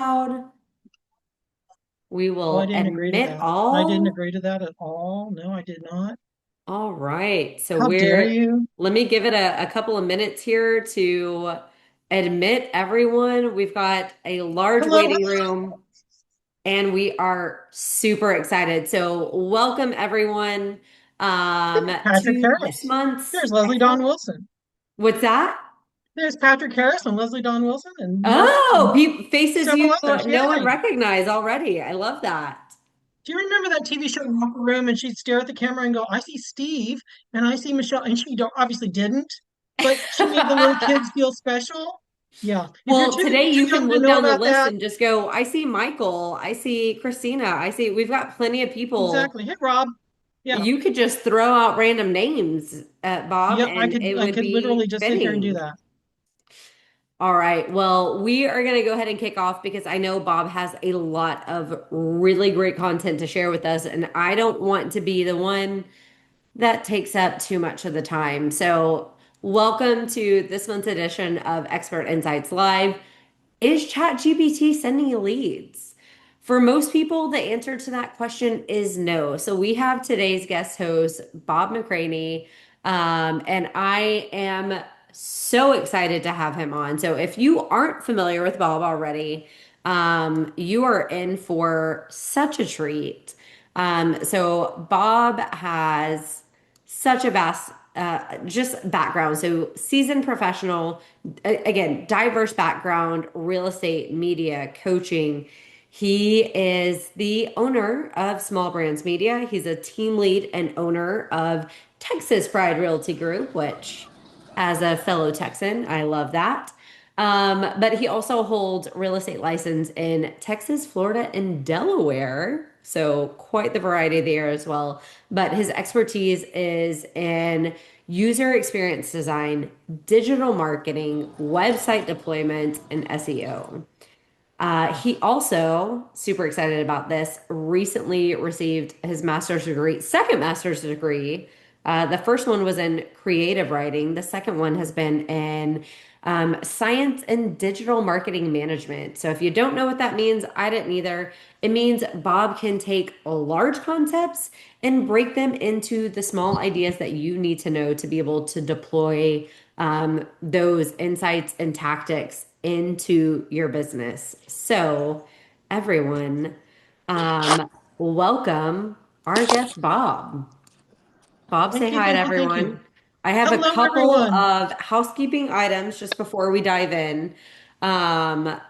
Loud. We Oh, I will didn't agree to admit that. I didn't all. agree to that at all. No, I did not. All right. So How dare we're, you? let me give it a couple of minutes here to admit everyone. We've got a large Hello, waiting hello. room and we are super excited. So welcome everyone Patrick to this Harris. month's There's Leslie Dawn expert. Wilson. What's that? There's Patrick Harris and Leslie Dawn Wilson and Oh, faces several you others. no one Yay. recognize already. I love that. Do you remember that TV show Locker Room? And she'd stare at the camera and go, I see Steve and I see Michelle. And she don't, obviously didn't, but she made the little kids feel special. Yeah. If you're Well, too today too you young can to look know down the about list that, and just go, I see Michael, I see Christina, I see, we've got plenty of people. exactly. Hey, Rob. Yeah. You could just throw out random names at Bob Yeah, and it I would could literally be just sit here and do fitting. that. All right. Well, we are going to go ahead and kick off because I know Bob has a lot of really great content to share with us, and I don't want to be the one that takes up too much of the time. So, welcome to this month's edition of Expert Insights Live. Is ChatGPT sending you leads? For most people, the answer to that question is no. So we have today's guest host, Bob McCranie, and I am so excited to have him on. So if you aren't familiar with Bob already, you are in for such a treat. So Bob has such a vast just background. So seasoned professional, again, diverse background, real estate, media, coaching. He is the owner of Small Brands Media. He's a team lead and owner of Texas Pride Realty Group, which, as a fellow Texan, I love that. But he also holds real estate license in Texas, Florida, and Delaware. So quite the variety there as well. But his expertise is in user experience design, digital marketing, website deployment, and SEO. He also, super excited about this, recently received his master's degree, second master's degree. The first one was in creative writing. The second one has been in science and digital marketing management. So if you don't know what that means, I didn't either. It means Bob can take large concepts and break them into the small ideas that you need to know to be able to deploy those insights and tactics into your business. So, everyone, welcome our guest, Bob. Bob, say Thank you, hi to thank you, thank you. everyone. I have a Hello, couple everyone. of housekeeping items just before we dive in. And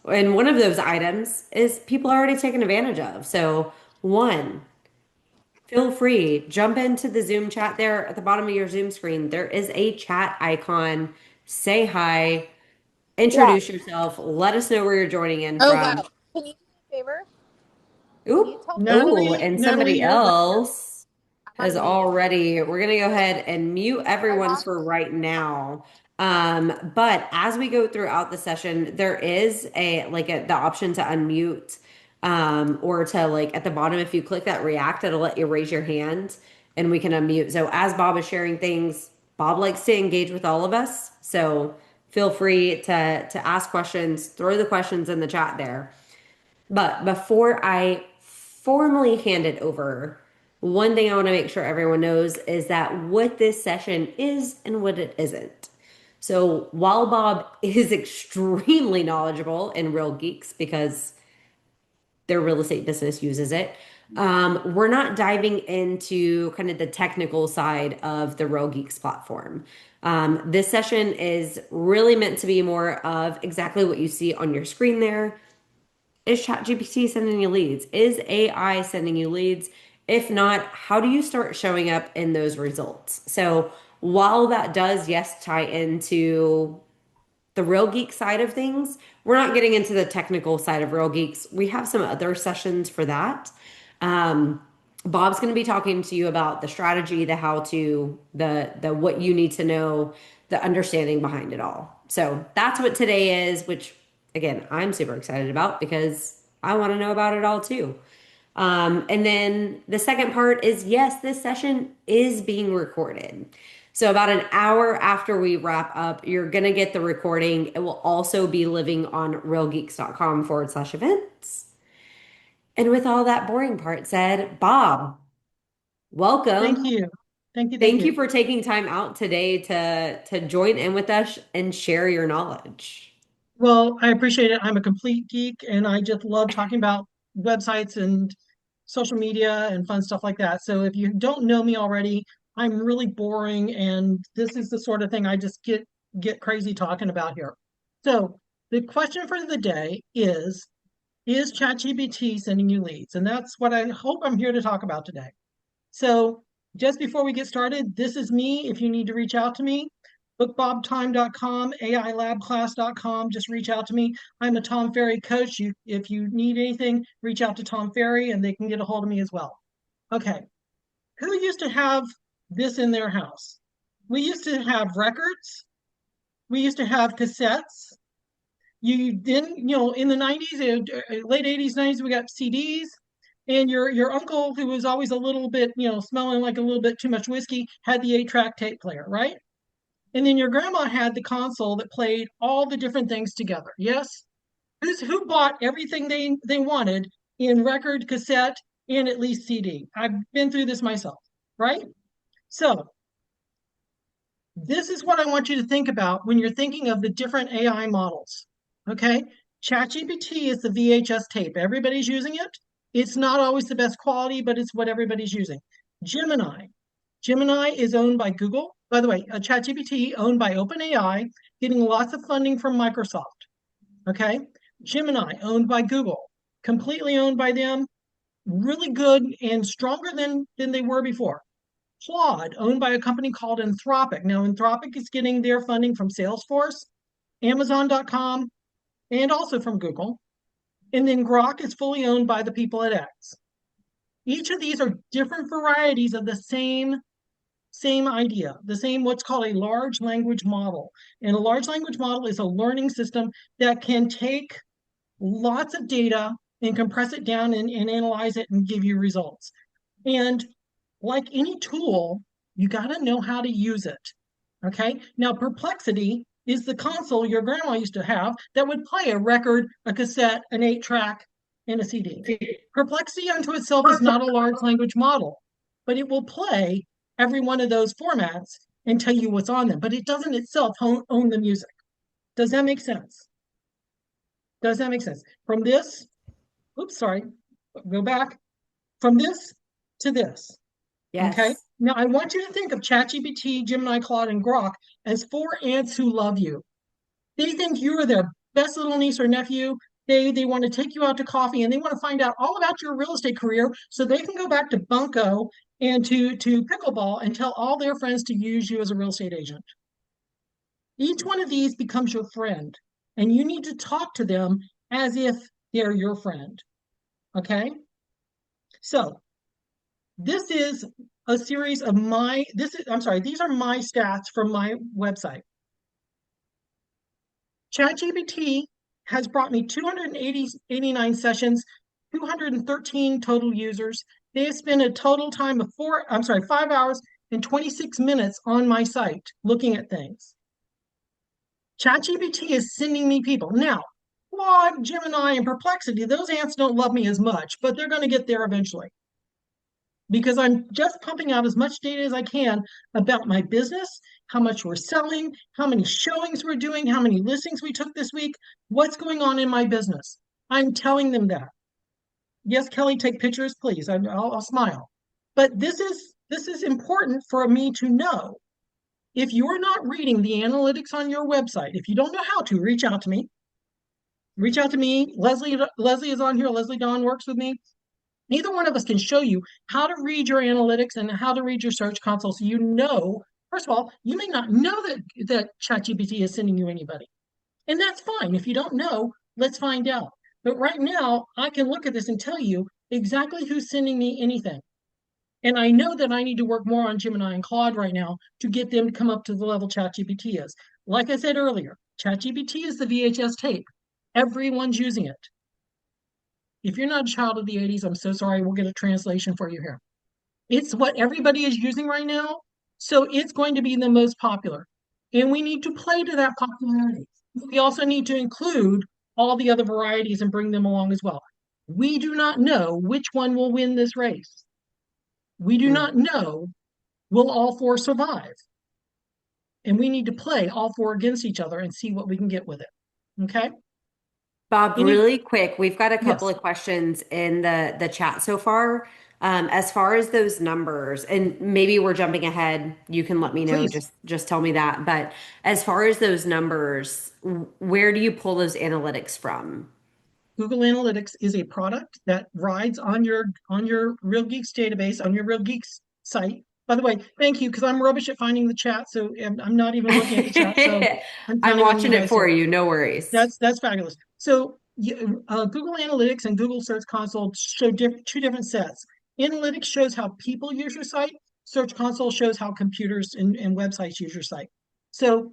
one of those items is people are already taking advantage of. So, one, feel free, jump into the Zoom chat there at the bottom of your Zoom screen. There is a chat icon. Say hi, Yeah. introduce yourself, let us know where you're joining in Oh, from. wow. Can you do me a favor? Can you Oop. tell me? Oh, Natalie, and Natalie, somebody else I'm has unmuted. already, we're going to go ahead and mute I everyone have. for right now. But as we go throughout the session, there is the option to unmute, or to like at the bottom, if you click that react, it'll let you raise your hand and we can unmute. So as Bob is sharing things, Bob likes to engage with all of us. So feel free to ask questions, throw the questions in the chat there. But before I formally hand it over, one thing I want to make sure everyone knows is that what this session is and what it isn't. So while Bob is extremely knowledgeable in Real Geeks because their real estate business uses it, we're not diving into kind of the technical side of the Real Geeks platform. This session is really meant to be more of exactly what you see on your screen there. Is ChatGPT sending you leads? Is AI sending you leads? If not, how do you start showing up in those results? So while that does, yes, tie into the Real Geek side of things, we're not getting into the technical side of Real Geeks. We have some other sessions for that. Um, Bob's going to be talking to you about the strategy, the how to, the what you need to know, the understanding behind it all. So that's what today is, which again, I'm super excited about because I want to know about it all too. And then the second part is yes, this session is being recorded. So about an hour after we wrap up, you're gonna get the recording. It will also be living on realgeeks.com/events. And with all that boring part said, Bob, Thank welcome. you. Thank you. Thank Thank you you. for taking time out today to join in with us and share your knowledge. Well, I appreciate it. I'm a complete geek and I just love talking about websites and social media and fun stuff like that. So if you don't know me already, I'm really boring and this is the sort of thing I just get crazy talking about here. So the question for the day is ChatGPT sending you leads? And that's what I hope I'm here to talk about today. So just before we get started, this is me. If you need to reach out to me, bookbobtime.com, ailabclass.com, just reach out to me. I'm a Tom Ferry coach. If you need anything, reach out to Tom Ferry and they can get a hold of me as well. Okay, who used to have this in their house? We used to have records. We used to have cassettes. You then, in the 90s, late 80s, 90s, we got CDs. And your uncle, who was always a little bit, smelling like a little bit too much whiskey, had the 8-track tape player, right? And then your grandma had the console that played all the different things together. Yes? Who bought everything they wanted in record, cassette, and at least CD? I've been through this myself, right? So this is what I want you to think about when you're thinking of the different AI models. Okay? ChatGPT is the VHS tape. Everybody's using it. It's not always the best quality, but it's what everybody's using. Gemini. Gemini is owned by Google. By the way, ChatGPT owned by OpenAI, getting lots of funding from Microsoft. Okay? Gemini owned by Google, completely owned by them, really good and stronger than they were before. Claude, owned by a company called Anthropic. Now, Anthropic is getting their funding from Salesforce, Amazon.com, and also from Google. And then Grok is fully owned by the people at X. Each of these are different varieties of the same idea, the same what's called a large language model. And a large language model is a learning system that can take lots of data and compress it down and analyze it and give you results. And like any tool, you got to know how to use it. Okay. Now, Perplexity is the console your grandma used to have that would play a record, a cassette, an 8-track, and a CD. Perplexity unto itself is not a large language model, but it will play every one of those formats and tell you what's on them. But it doesn't itself own the music. Does that make sense? Does that make sense? From this, oops, sorry, go back. From this to this. Okay. Yes. Now I want you to think of ChatGPT, Gemini, Claude, and Grok as 4 ants who love you. They think you are their best little niece or nephew. They want to take you out to coffee and they want to find out all about your real estate career so they can go back to Bunko and to pickleball and tell all their friends to use you as a real estate agent. Each one of these becomes your friend, and you need to talk to them as if they're your friend. Okay? So this is a series of these are my stats from my website. ChatGPT has brought me 289 sessions, 213 total users. They have spent a total time of 5 hours and 26 minutes on my site looking at things. ChatGPT is sending me people. Now, Claude, Gemini, and Perplexity, those ants don't love me as much, but they're going to get there eventually because I'm just pumping out as much data as I can about my business, how much we're selling, how many showings we're doing, how many listings we took this week, what's going on in my business. I'm telling them that. Yes, Kelly, take pictures, please. I'll smile. But this is important for me to know. If you're not reading the analytics on your website, if you don't know how to, reach out to me. Reach out to me. Leslie is on here. Leslie Dawn works with me. Neither one of us can show you how to read your analytics and how to read your search console so you know, first of all, you may not know that ChatGPT is sending you anybody. And that's fine. If you don't know, let's find out. But right now, I can look at this and tell you exactly who's sending me anything. And I know that I need to work more on Gemini and Claude right now to get them to come up to the level ChatGPT is. Like I said earlier, ChatGPT is the VHS tape. Everyone's using it. If you're not a child of the 80s, I'm so sorry. We'll get a translation for you here. It's what everybody is using right now. So it's going to be the most popular. And we need to play to that popularity. We also need to include all the other varieties and bring them along as well. We do not know which one will win this race. We do Mm. not know will all four survive. And we need to play all four against each other and see what we can get with it. Okay? Bob, Any, really quick, we've got a couple yes, of questions in the chat so far. As far as those numbers, and maybe we're jumping ahead, you can let me know, please. just tell me that. But as far as those numbers, where do you pull those analytics from? Google Analytics is a product that rides on your Real Geeks database, on your Real Geeks site. By the way, thank you, because I'm rubbish at finding the chat, so I'm not even looking at the chat. So I'm I'm counting on you watching it guys for here. you, no worries. That's fabulous. So Google Analytics and Google Search Console show two different sets. Analytics shows how people use your site. Search Console shows how computers and websites use your site. So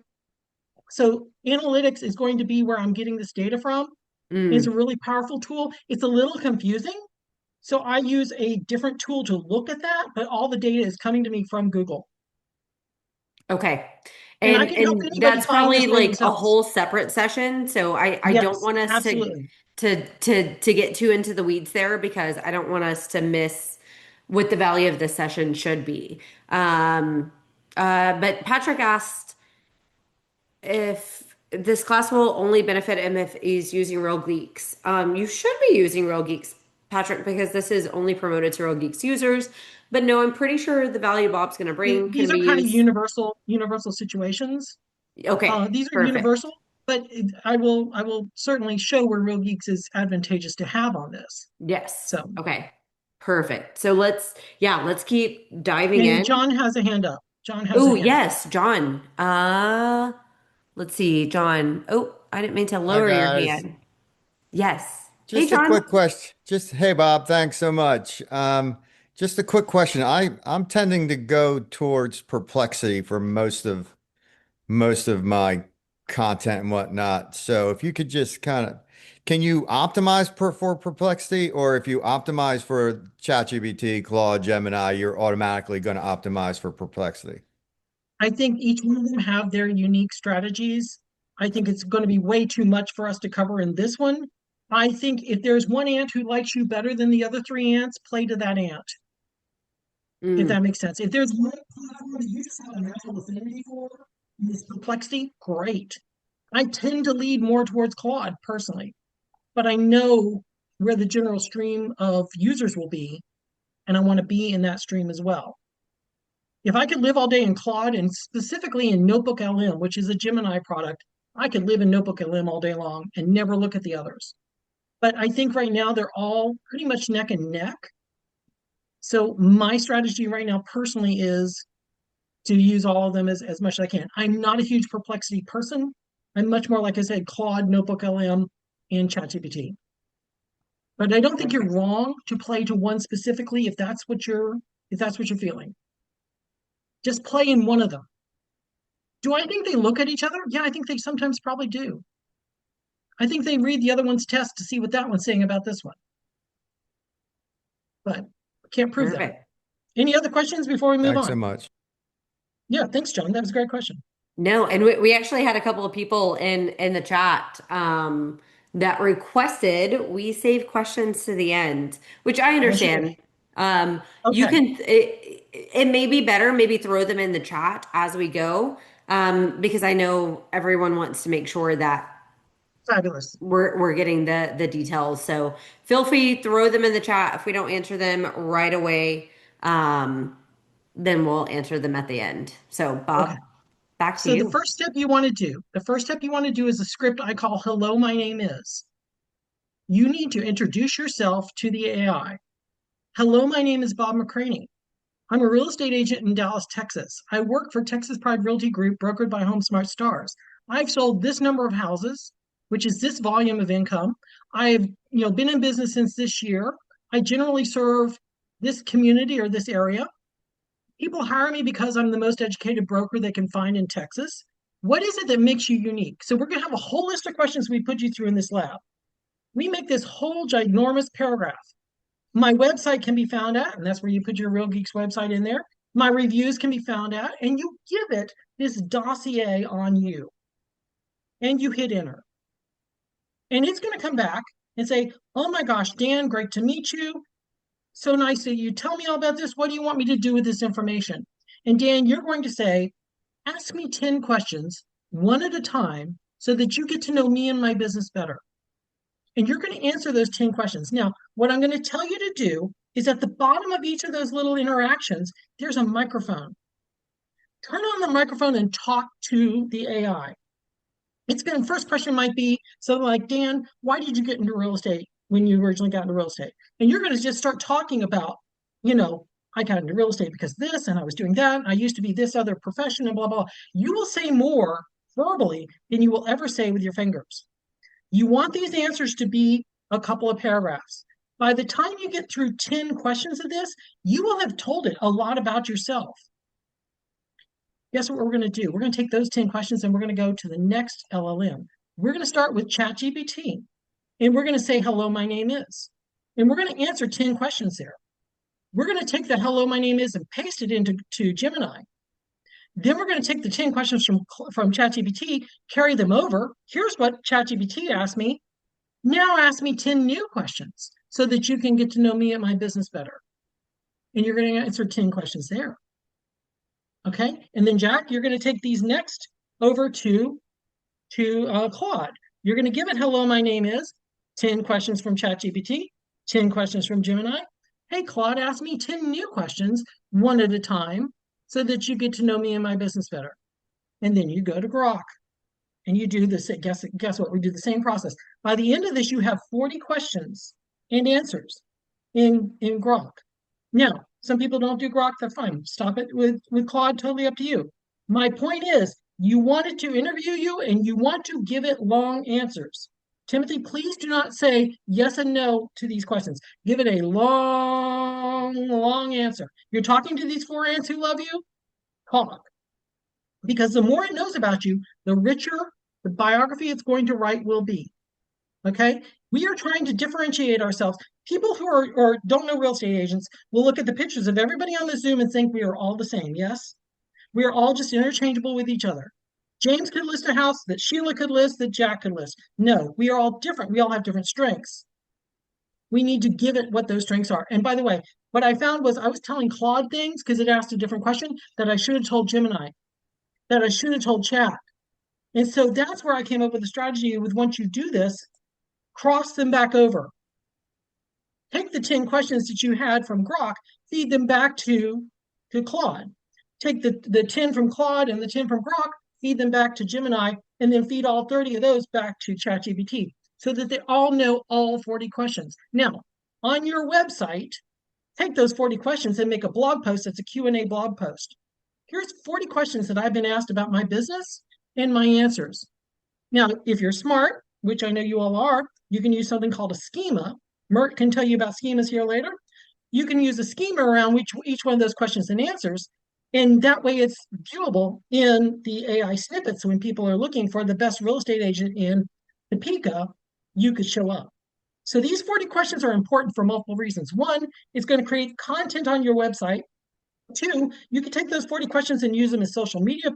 so analytics is going to be where I'm getting this data from. It's a Mm. really powerful tool. It's a little confusing. So I use a different tool to look at that, but all the data is coming to me from Google. Okay. And I And can help and anybody that's find this probably for like a themselves. whole separate session. So I don't Yes, want us absolutely. to get too into the weeds there because I don't want us to miss what the value of this session should be. But Patrick asked if this class will only benefit him if he's using Real Geeks. You should be using Real Geeks, Patrick, because this is only promoted to Real Geeks users. But no, I'm pretty sure the value Bob's going to bring These can are be kind of used. universal situations. Okay, These are perfect. universal, but I will certainly show where Real Geeks is advantageous to have on this. Yes. So, Okay. Perfect. So let's keep diving and in. John has a hand up. John has a Oh, hand up. yes, John. Let's see, John. Oh, I didn't mean to Hi lower your guys. hand. Yes. Hey, Just a John. quick question. Just hey Bob, thanks so much. Just a quick question. I'm tending to go towards perplexity for most of my content and whatnot. So if you could just kind of can you optimize for perplexity, or if you optimize for ChatGPT, Claude, Gemini, you're automatically going to optimize for perplexity? I think each one of them have their unique strategies. I think it's going to be way too much for us to cover in this one. I think if there's one ant who likes you better than the other three ants, play to that ant, if Mm, that makes sense. If there's one platform that you just have a natural affinity for, this perplexity, great. I tend to lead more towards Claude personally, but I know where the general stream of users will be, and I want to be in that stream as well. If I could live all day in Claude and specifically in Notebook LM, which is a Gemini product, I could live in Notebook LM all day long and never look at the others. But I think right now they're all pretty much neck and neck. So my strategy right now personally is to use all of them as much as I can. I'm not a huge perplexity person. I'm much more, like I said, Claude, Notebook LM, and ChatGPT. But I don't think you're wrong to play to one specifically if that's what you're feeling. Just play in one of them. Do I think they look at each other? Yeah, I think they sometimes probably do. I think they read the other one's test to see what that one's saying about this one, but can't prove that. perfect. Any other questions before we move Thanks so on? much. Yeah, thanks, John. That was a great question. No, and we actually had a couple of people in the chat that requested we save questions to the end, which I As you understand. wish. You Okay, can it may be better maybe throw them in the chat as we go because I know everyone wants to make sure that fabulous. we're getting the details. So feel free throw them in the chat. If we don't answer them right away, um, then we'll answer them at the end. So Okay. Bob, back to So you. the first step you want to do is a script I call Hello, my name is. You need to introduce yourself to the AI. Hello, my name is Bob McCranie. I'm a real estate agent in Dallas, Texas. I work for Texas Pride Realty Group, brokered by HomeSmart Stars. I've sold this number of houses, which is this volume of income. I've been in business since this year. I generally serve this community or this area. People hire me because I'm the most educated broker they can find in Texas. What is it that makes you unique? So we're going to have a whole list of questions we put you through in this lab. We make this whole ginormous paragraph. My website can be found at, and that's where you put your Real Geeks website in there. my reviews can be found at, and you give it this dossier on you, and you hit enter. And it's going to come back and say, oh my gosh, Dan, great to meet you. So nice that you tell me all about this. What do you want me to do with this information? And Dan, you're going to say, ask me 10 questions, one at a time, so that you get to know me and my business better. And you're going to answer those 10 questions. Now, what I'm going to tell you to do is at the bottom of each of those little interactions, there's a microphone. Turn on the microphone and talk to the AI. First question might be something like, Dan, why did you get into real estate when you originally got into real estate? And you're going to just start talking about, I got into real estate because this, and I was doing that. I used to be this other profession and blah, blah. You will say more verbally than you will ever say with your fingers. You want these answers to be a couple of paragraphs. By the time you get through 10 questions of this, you will have told it a lot about yourself. Guess what we're going to do? We're going to take those 10 questions and we're going to go to the next LLM. We're going to start with ChatGPT, and we're going to say, hello, my name is. And we're going to answer 10 questions there. We're going to take that hello, my name is and paste it into Gemini. Then we're going to take the 10 questions from ChatGPT, carry them over. Here's what ChatGPT asked me. Now ask me 10 new questions so that you can get to know me and my business better. And you're going to answer 10 questions there. Okay, and then Jack, you're going to take these next over to Claude. You're going to give it hello, my name is, 10 questions from ChatGPT, 10 questions from Gemini. Hey, Claude, ask me 10 new questions, one at a time, so that you get to know me and my business better. And then you go to Grok and you do this. Guess what? We do the same process. By the end of this, you have 40 questions and answers in Grok. Now, some people don't do Grok, that's fine. Stop it with Claude, totally up to you. My point is, you want it to interview you and you want to give it long answers. Timothy, please do not say yes and no to these questions. Give it a long answer. You're talking to these 4 ants who love you? Talk. Because the more it knows about you, the richer the biography it's going to write will be. Okay? We are trying to differentiate ourselves. People who are or don't know real estate agents will look at the pictures of everybody on the Zoom and think we are all the same. Yes? We are all just interchangeable with each other. James could list a house that Sheila could list, that Jack could list. No, we are all different. We all have different strengths. We need to give it what those strengths are. And by the way, what I found was I was telling Claude things because it asked a different question that I should have told Gemini, that I should have told Chat. And so that's where I came up with a strategy with once you do this, cross them back over. Take the 10 questions that you had from Grok, feed them back to Claude. Take the 10 from Claude and the 10 from Grok, feed them back to Gemini, and then feed all 30 of those back to ChatGPT so that they all know all 40 questions. Now, on your website, take those 40 questions and make a blog post that's a Q&A blog post. Here's 40 questions that I've been asked about my business and my answers. Now, if you're smart, which I know you all are, you can use something called a schema. Mert can tell you about schemas here later. You can use a schema around each one of those questions and answers, and that way it's viewable in the AI snippets. So when people are looking for the best real estate agent in Topeka, you could show up. So these 40 questions are important for multiple reasons. One, it's going to create content on your website. Two, you can take those 40 questions and use them as social media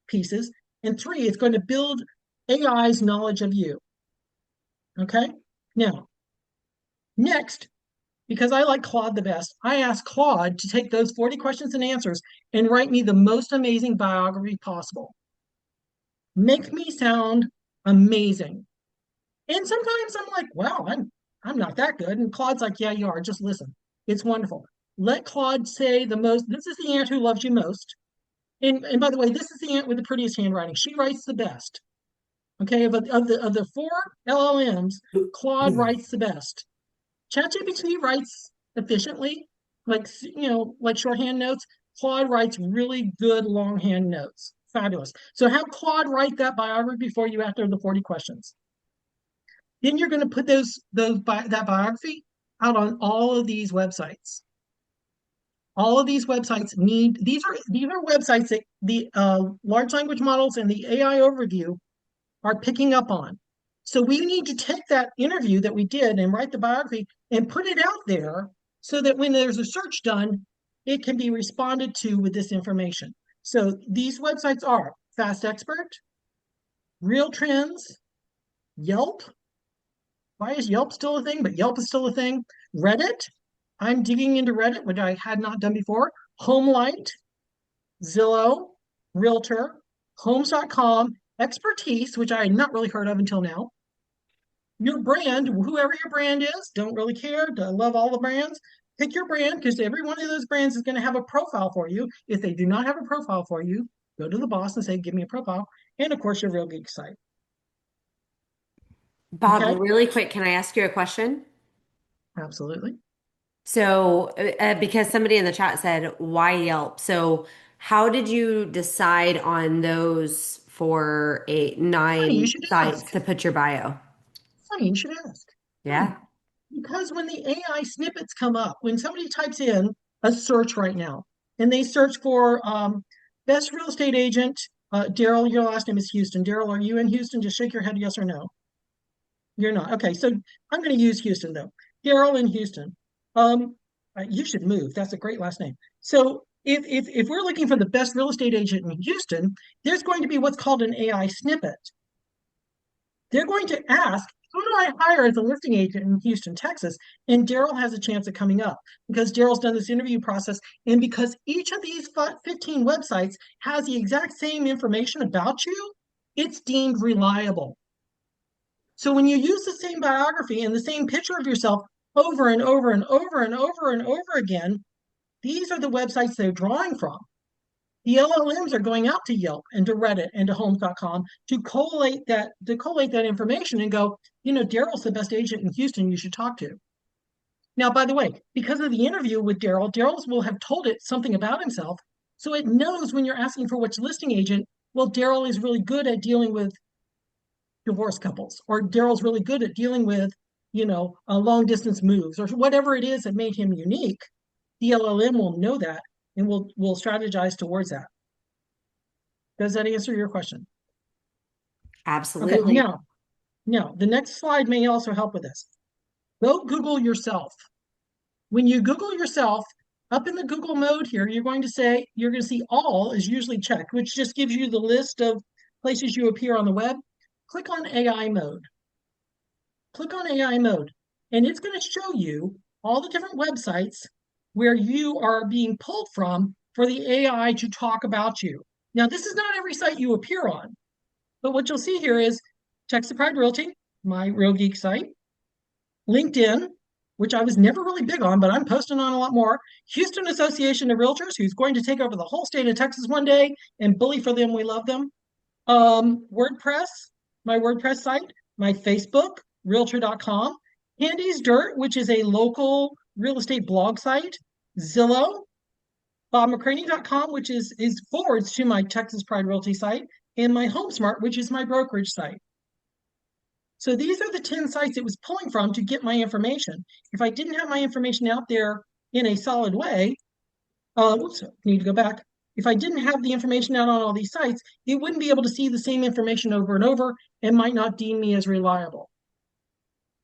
pieces. And three, it's going to build AI's knowledge of you. Okay? Now, next, because I like Claude the best, I asked Claude to take those 40 questions and answers and write me the most amazing biography possible. Make me sound amazing. And sometimes I'm like, wow, I'm not that good. And Claude's like, yeah, you are. Just listen. It's wonderful. Let Claude say this is the ant who loves you most. And by the way, this is the ant with the prettiest handwriting. She writes the best. Okay, of the 4 LLMs, Claude writes the best. ChatGPT writes efficiently, like shorthand notes. Claude writes really good longhand notes. Fabulous. So have Claude write that biography for you after the 40 questions. Then you're going to put that biography out on all of these websites. All of these websites these are websites that the large language models and the AI overview are picking up on. So we need to take that interview that we did and write the biography and put it out there so that when there's a search done, it can be responded to with this information. So these websites are Fast Expert, Real Trends, Yelp. Why is Yelp still a thing? But Yelp is still a thing. Reddit. I'm digging into Reddit, which I had not done before. Homelight, Zillow, Realtor, Homes.com, Expertise, which I had not really heard of until now. Your brand, whoever your brand is, don't really care. I love all the brands. Pick your brand because every one of those brands is going to have a profile for you. If they do not have a profile for you, go to the boss and say, give me a profile. And of course, your Real Geek site. Bob, Okay? really quick, can I ask you a question? Absolutely. So, because somebody in the chat said, why Yelp? So, how did you decide on those for Funny, you nine should ask. sites to put your bio? Funny, you should ask. Yeah. Because when the AI snippets come up, when somebody types in a search right now and they search for best real estate agent, Daryl, your last name is Houston. Daryl, are you in Houston? Just shake your head yes or no. You're not. Okay, so I'm going to use Houston though. Daryl in Houston. Um, you should move. That's a great last name. So if we're looking for the best real estate agent in Houston, there's going to be what's called an AI snippet. They're going to ask, who do I hire as a listing agent in Houston, Texas? And Daryl has a chance of coming up because Daryl's done this interview process. And because each of these 15 websites has the exact same information about you, it's deemed reliable. So when you use the same biography and the same picture of yourself over and over and over and over and over again, these are the websites they're drawing from. The LLMs are going out to Yelp and to Reddit and to Homes.com to collate that information and go, Daryl's the best agent in Houston you should talk to. Now, by the way, because of the interview with Daryl, Daryl's will have told it something about himself. So it knows when you're asking for which listing agent, well, Daryl is really good at dealing with divorced couples, or Daryl's really good at dealing with, long distance moves, or whatever it is that made him unique. The LLM will know that and will strategize towards that. Does that answer your question? Okay, Absolutely. now the next slide may also help with this. Go Google yourself. When you Google yourself, up in the Google mode here, you're going to see all is usually checked, which just gives you the list of places you appear on the web. Click on AI mode. Click on AI mode, and it's going to show you all the different websites where you are being pulled from for the AI to talk about you. Now, this is not every site you appear on, but what you'll see here is Texas Pride Realty, my Real Geek site, LinkedIn, which I was never really big on, but I'm posting on a lot more, Houston Association of Realtors, who's going to take over the whole state of Texas one day, and bully for them, we love them. WordPress, my WordPress site, my Facebook, realtor.com, Handy's Dirt, which is a local real estate blog site, Zillow, McCranie.com, which is forwards to my Texas Pride Realty site, and my HomeSmart, which is my brokerage site. So these are the 10 sites it was pulling from to get my information. If I didn't have my information out there in a solid way, oops, need to go back. If I didn't have the information out on all these sites, it wouldn't be able to see the same information over and over and might not deem me as reliable.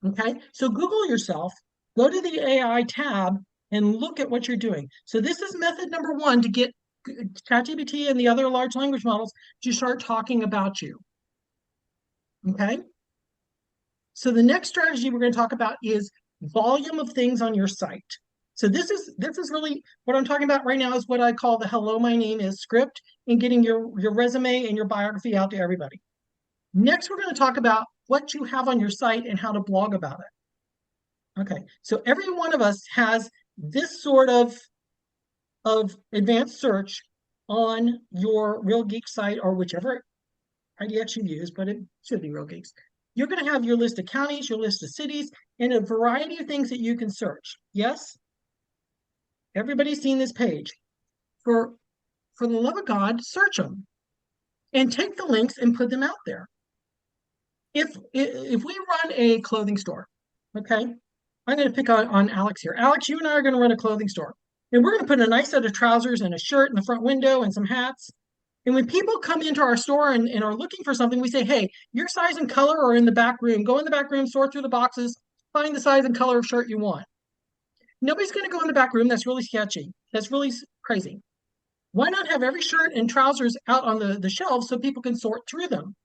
Okay, so Google yourself, go to the AI tab and look at what you're doing. So this is method number one to get ChatGPT and the other large language models to start talking about you. Okay, so the next strategy we're going to talk about is volume of things on your site. So this is really what I'm talking about right now is what I call the hello, my name is script and getting your resume and your biography out to everybody. Next, we're going to talk about what you have on your site and how to blog about it. Okay, so every one of us has this sort of advanced search on your Real Geek site or whichever IDX you use, but it should be Real Geeks. You're going to have your list of counties, your list of cities, and a variety of things that you can search. Yes? Everybody's seen this page. For the love of God, search them and take the links and put them out there. If we run a clothing store, okay, I'm going to pick on Alex here. Alex, you and I are going to run a clothing store. And we're going to put a nice set of trousers and a shirt in the front window and some hats. And when people come into our store and are looking for something, we say, hey, your size and color are in the back room. Go in the back room, sort through the boxes, find the size and color of shirt you want. Nobody's going to go in the back room. That's really sketchy. That's really crazy. Why not have every shirt and trousers out on the shelves so people can sort through them?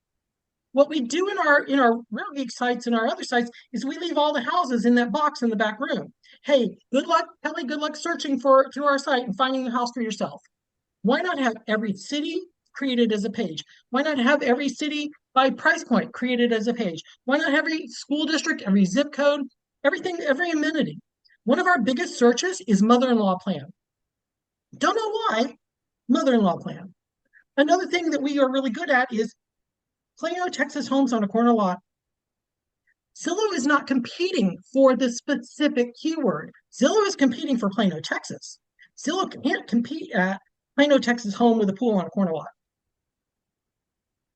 What we do in our Real Geek sites and our other sites is we leave all the houses in that box in the back room. Hey, good luck, Kelly. Good luck searching through our site and finding the house for yourself. Why not have every city created as a page? Why not have every city by price point created as a page? Why not have every school district, every zip code, everything, every amenity? One of our biggest searches is mother-in-law plan. Don't know why, mother-in-law plan. Another thing that we are really good at is Plano, Texas homes on a corner lot. Zillow is not competing for the specific keyword. Zillow is competing for Plano, Texas. Zillow can't compete at Plano, Texas home with a pool on a corner lot.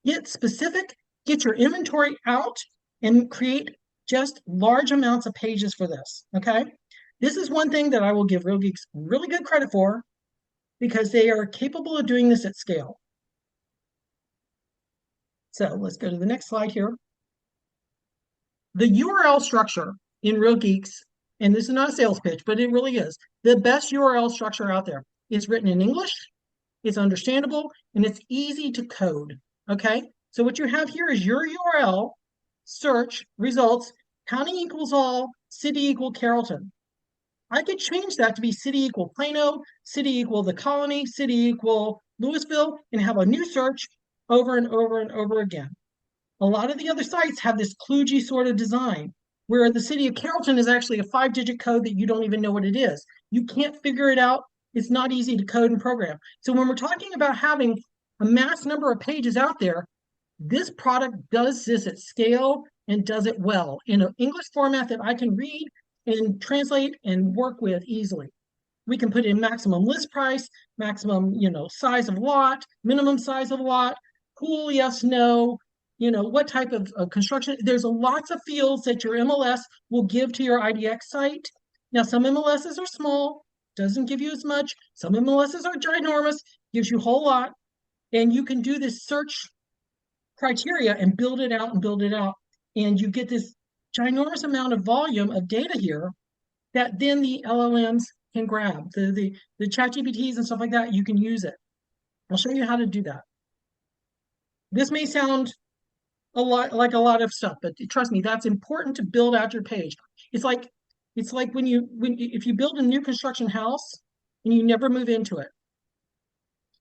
Get specific, get your inventory out, and create just large amounts of pages for this, okay? This is one thing that I will give Real Geeks really good credit for because they are capable of doing this at scale. So let's go to the next slide here. The URL structure in Real Geeks, and this is not a sales pitch, but it really is, the best URL structure out there. It's written in English, it's understandable, and it's easy to code, okay? So what you have here is your URL, search, results, county equals all, city equal Carrollton. I could change that to be city equal Plano, city equal the Colony, city equal Louisville, and have a new search over and over and over again. A lot of the other sites have this kludgy sort of design where the city of Carrollton is actually a 5-digit code that you don't even know what it is. You can't figure it out. It's not easy to code and program. So when we're talking about having a mass number of pages out there, this product does this at scale and does it well in an English format that I can read and translate and work with easily. We can put in maximum list price, maximum, size of lot, minimum size of lot, cool, yes, no, what type of construction. There's lots of fields that your MLS will give to your IDX site. Now, some MLSs are small, doesn't give you as much. Some MLSs are ginormous, gives you a whole lot. And you can do this search criteria and build it out and build it out. And you get this ginormous amount of volume of data here that then the LLMs can grab. The ChatGPTs and stuff like that, you can use it. I'll show you how to do that. This may sound a lot of stuff, but trust me, that's important to build out your page. It's like if you build a new construction house and you never move into it.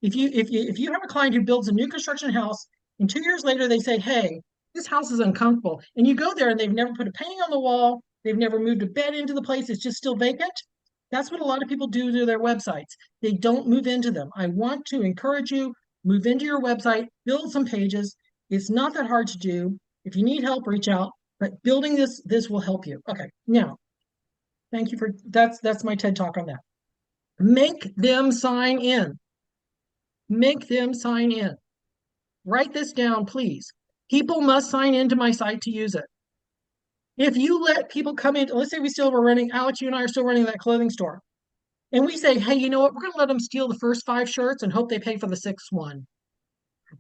If you have a client who builds a new construction house and 2 years later they say, hey, this house is uncomfortable, and you go there and they've never put a painting on the wall, they've never moved a bed into the place, it's just still vacant. That's what a lot of people do to their websites. They don't move into them. I want to encourage you, move into your website, build some pages. It's not that hard to do. If you need help, reach out. But building this will help you. Okay, now, thank you for that's my TED Talk on that. Make them sign in. Make them sign in. Write this down, please. People must sign into my site to use it. If you let people come in, let's say Alex, you and I are still running that clothing store. And we say, hey, you know what? We're going to let them steal the first 5 shirts and hope they pay for the 6th one.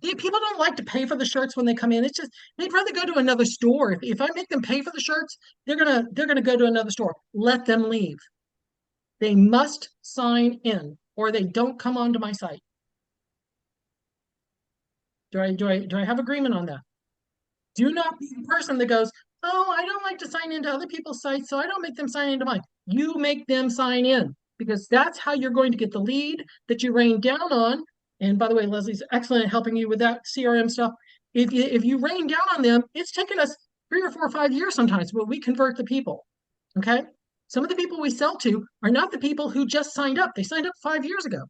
People don't like to pay for the shirts when they come in. It's just, they'd rather go to another store. If I make them pay for the shirts, they're gonna go to another store. Let them leave. They must sign in or they don't come onto my site. Do I have agreement on that? Do not be the person that goes, oh, I don't like to sign into other people's sites, so I don't make them sign into mine. You make them sign in because that's how you're going to get the lead that you rain down on. And by the way, Leslie's excellent at helping you with that CRM stuff. If you rain down on them, it's taken us 3 or 4 or 5 years sometimes, but we convert the people. Okay. Some of the people we sell to are not the people who just signed up. They signed up 5 years ago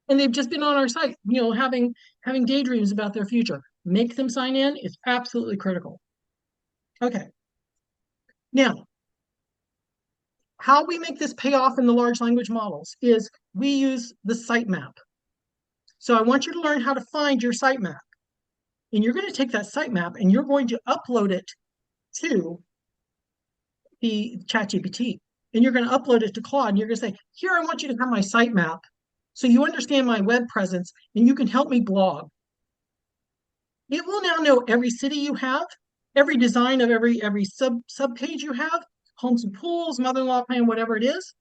and they've just been on our site, having daydreams about their future. Make them sign in is absolutely critical. Okay. Now, how we make this pay off in the large language models is we use the sitemap. So I want you to learn how to find your sitemap. And you're going to take that sitemap and you're going to upload it to the ChatGPT. And you're going to upload it to Claude. And you're going to say, here, I want you to have my sitemap so you understand my web presence and you can help me blog. It will now know every city you have, every design of every sub page you have, homes and pools, mother-in-law plan, whatever it is.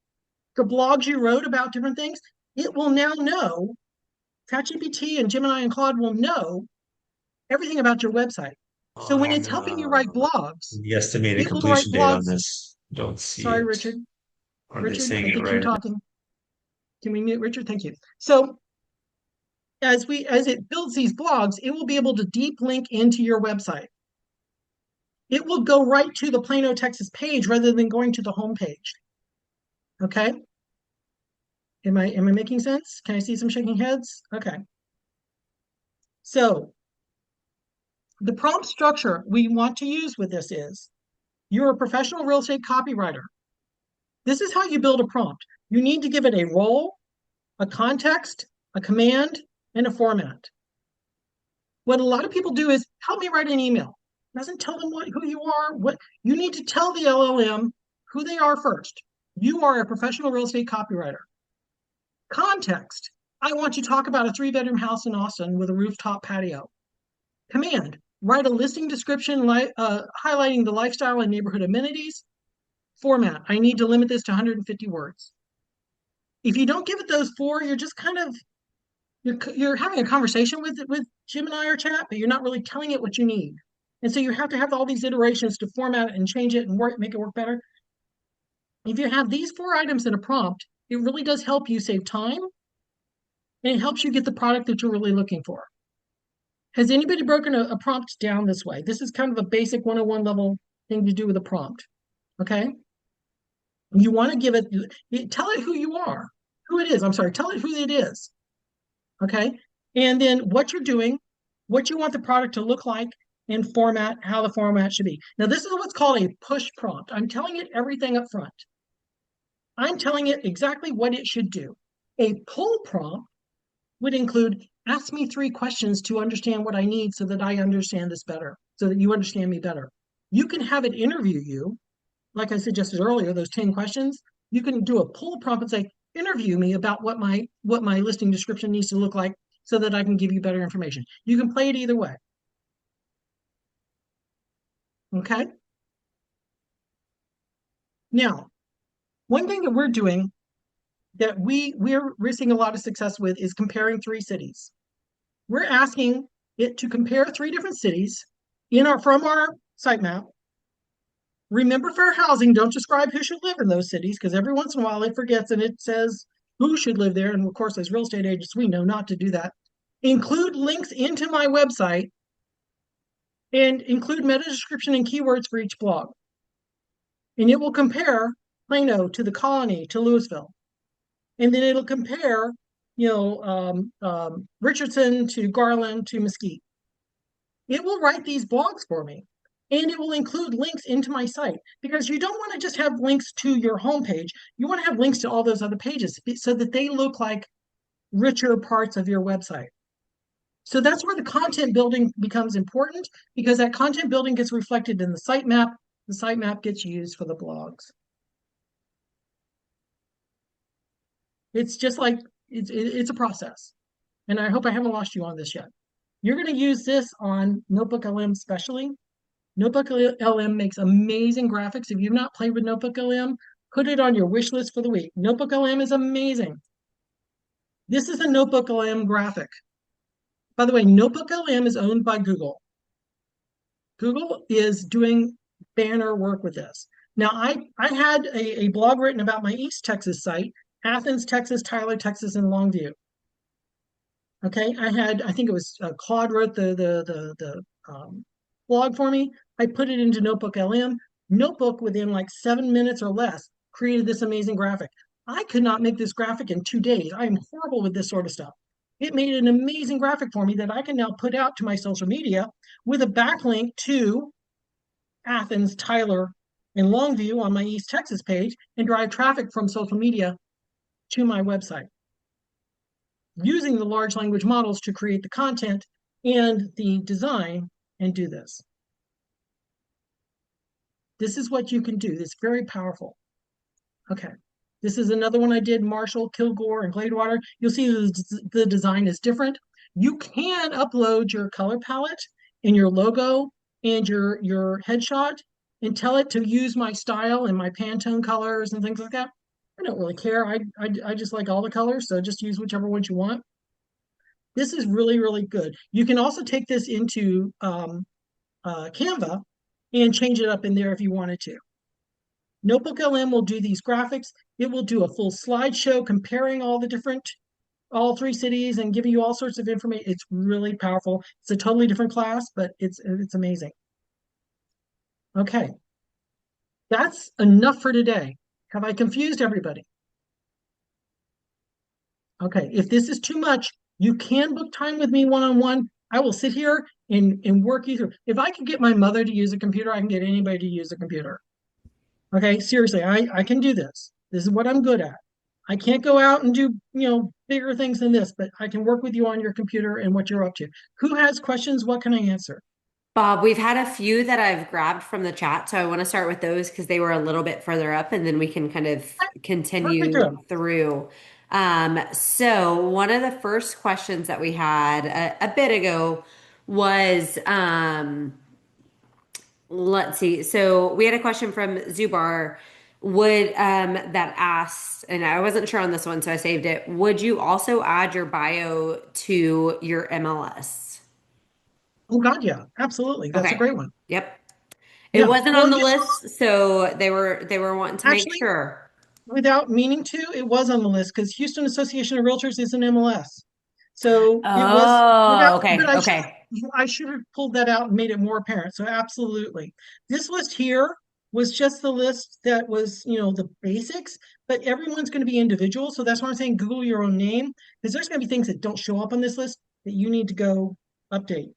the blogs you wrote about different things, it will now know, ChatGPT and Gemini and Claude will know everything about your website. So when it's helping you write blogs, The estimated it will write completion date on blogs. this, don't see Sorry, it. Richard. Are they Richard, saying I it think you're right? talking. Can we mute Richard? Thank you. So as it builds these blogs, it will be able to deep link into your website. It will go right to the Plano, Texas page rather than going to the home page. Okay. Am I making sense? Can I see some shaking heads? Okay. So the prompt structure we want to use with this is, you're a professional real estate copywriter. This is how you build a prompt. You need to give it a role, a context, a command, and a format. What a lot of people do is help me write an email. It doesn't tell them who you are. What you need to tell the LLM who they are first. You are a professional real estate copywriter. Context. I want you to talk about a 3-bedroom house in Austin with a rooftop patio. Command. Write a listing description highlighting the lifestyle and neighborhood amenities. Format. I need to limit this to 150 words. If you don't give it those 4, you're just kind of you're having a conversation with Gemini or Chat, but you're not really telling it what you need. And so you have to have all these iterations to format it and change it and make it work better. If you have these 4 items in a prompt, it really does help you save time, and it helps you get the product that you're really looking for. Has anybody broken a prompt down this way? This is kind of a basic 101 level thing to do with a prompt. Okay. You want to give it, tell it who you are, who it is. I'm sorry, tell it who it is. Okay. And then what you're doing, what you want the product to look like, and format, how the format should be. Now, this is what's called a push prompt. I'm telling it everything up front. I'm telling it exactly what it should do. A pull prompt would include, ask me 3 questions to understand what I need so that I understand this better, so that you understand me better. You can have it interview you, like I suggested earlier, those 10 questions. You can do a pull prompt and say, interview me about what my listing description needs to look like so that I can give you better information. You can play it either way. Okay. Now, one thing that we're doing that we're seeing a lot of success with is comparing 3 cities. We're asking it to compare 3 different cities from our sitemap. Remember, fair housing, don't describe who should live in those cities, because every once in a while it forgets and it says who should live there. And of course, as real estate agents, we know not to do that. Include links into my website and include meta description and keywords for each blog. And it will compare Plano to the Colony to Louisville. And then it'll compare, Richardson to Garland to Mesquite. It will write these blogs for me, and it will include links into my site, because you don't want to just have links to your homepage. You want to have links to all those other pages so that they look like richer parts of your website. So that's where the content building becomes important, because that content building gets reflected in the sitemap. The sitemap gets used for the blogs. It's just like it's a process. And I hope I haven't lost you on this yet. You're going to use this on Notebook LM especially. Notebook LM makes amazing graphics. If you've not played with Notebook LM, put it on your wish list for the week. Notebook LM is amazing. This is a Notebook LM graphic. By the way, Notebook LM is owned by Google. Google is doing banner work with this. Now, I had a blog written about my East Texas site, Athens, Texas, Tyler, Texas, and Longview. Okay, I think it was Claude wrote the blog for me. I put it into Notebook LM. Notebook, within like 7 minutes or less, created this amazing graphic. I could not make this graphic in 2 days. I am horrible with this sort of stuff. It made an amazing graphic for me that I can now put out to my social media with a backlink to Athens, Tyler, and Longview on my East Texas page, and drive traffic from social media to my website, using the large language models to create the content and the design and do this. This is what you can do. It's very powerful. Okay. This is another one I did, Marshall, Kilgore, and Gladewater. You'll see the design is different. You can upload your color palette and your logo and your headshot and tell it to use my style and my Pantone colors and things like that. I don't really care. I just like all the colors, so just use whichever ones you want. This is really, really good. You can also take this into Canva and change it up in there if you wanted to. Notebook LM will do these graphics. It will do a full slideshow comparing all three cities and giving you all sorts of information. It's really powerful. It's a totally different class, but it's amazing. Okay, that's enough for today. Have I confused everybody? Okay, if this is too much, you can book time with me one-on-one. I will sit here and work you through. If I can get my mother to use a computer, I can get anybody to use a computer. Okay, seriously, I can do this. This is what I'm good at. I can't go out and do, bigger things than this, but I can work with you on your computer and what you're up to. Who has questions? What can I answer? Bob, we've had a few that I've grabbed from the chat, so I want to start with those because they were a little bit further up, and then we can kind of Work me through it. continue through. So one of the first questions that we had a bit ago was, let's see. So we had a question from Zubar would that asked, and I wasn't sure on this one, so I saved it. Would you also add your bio to your MLS? Oh God, yeah, absolutely. That's a Okay. great one. Yep. It Yeah. wasn't Well, on the list, so they were wanting to make actually, sure. without meaning to, it was on the list because Houston Association of Realtors is an MLS. So it was Oh, without, but okay, okay. I should have pulled that out and made it more apparent. So absolutely. This list here was just the list that was, the basics, but everyone's going to be individual. So that's why I'm saying Google your own name, because there's going to be things that don't show up on this list that you need to go update.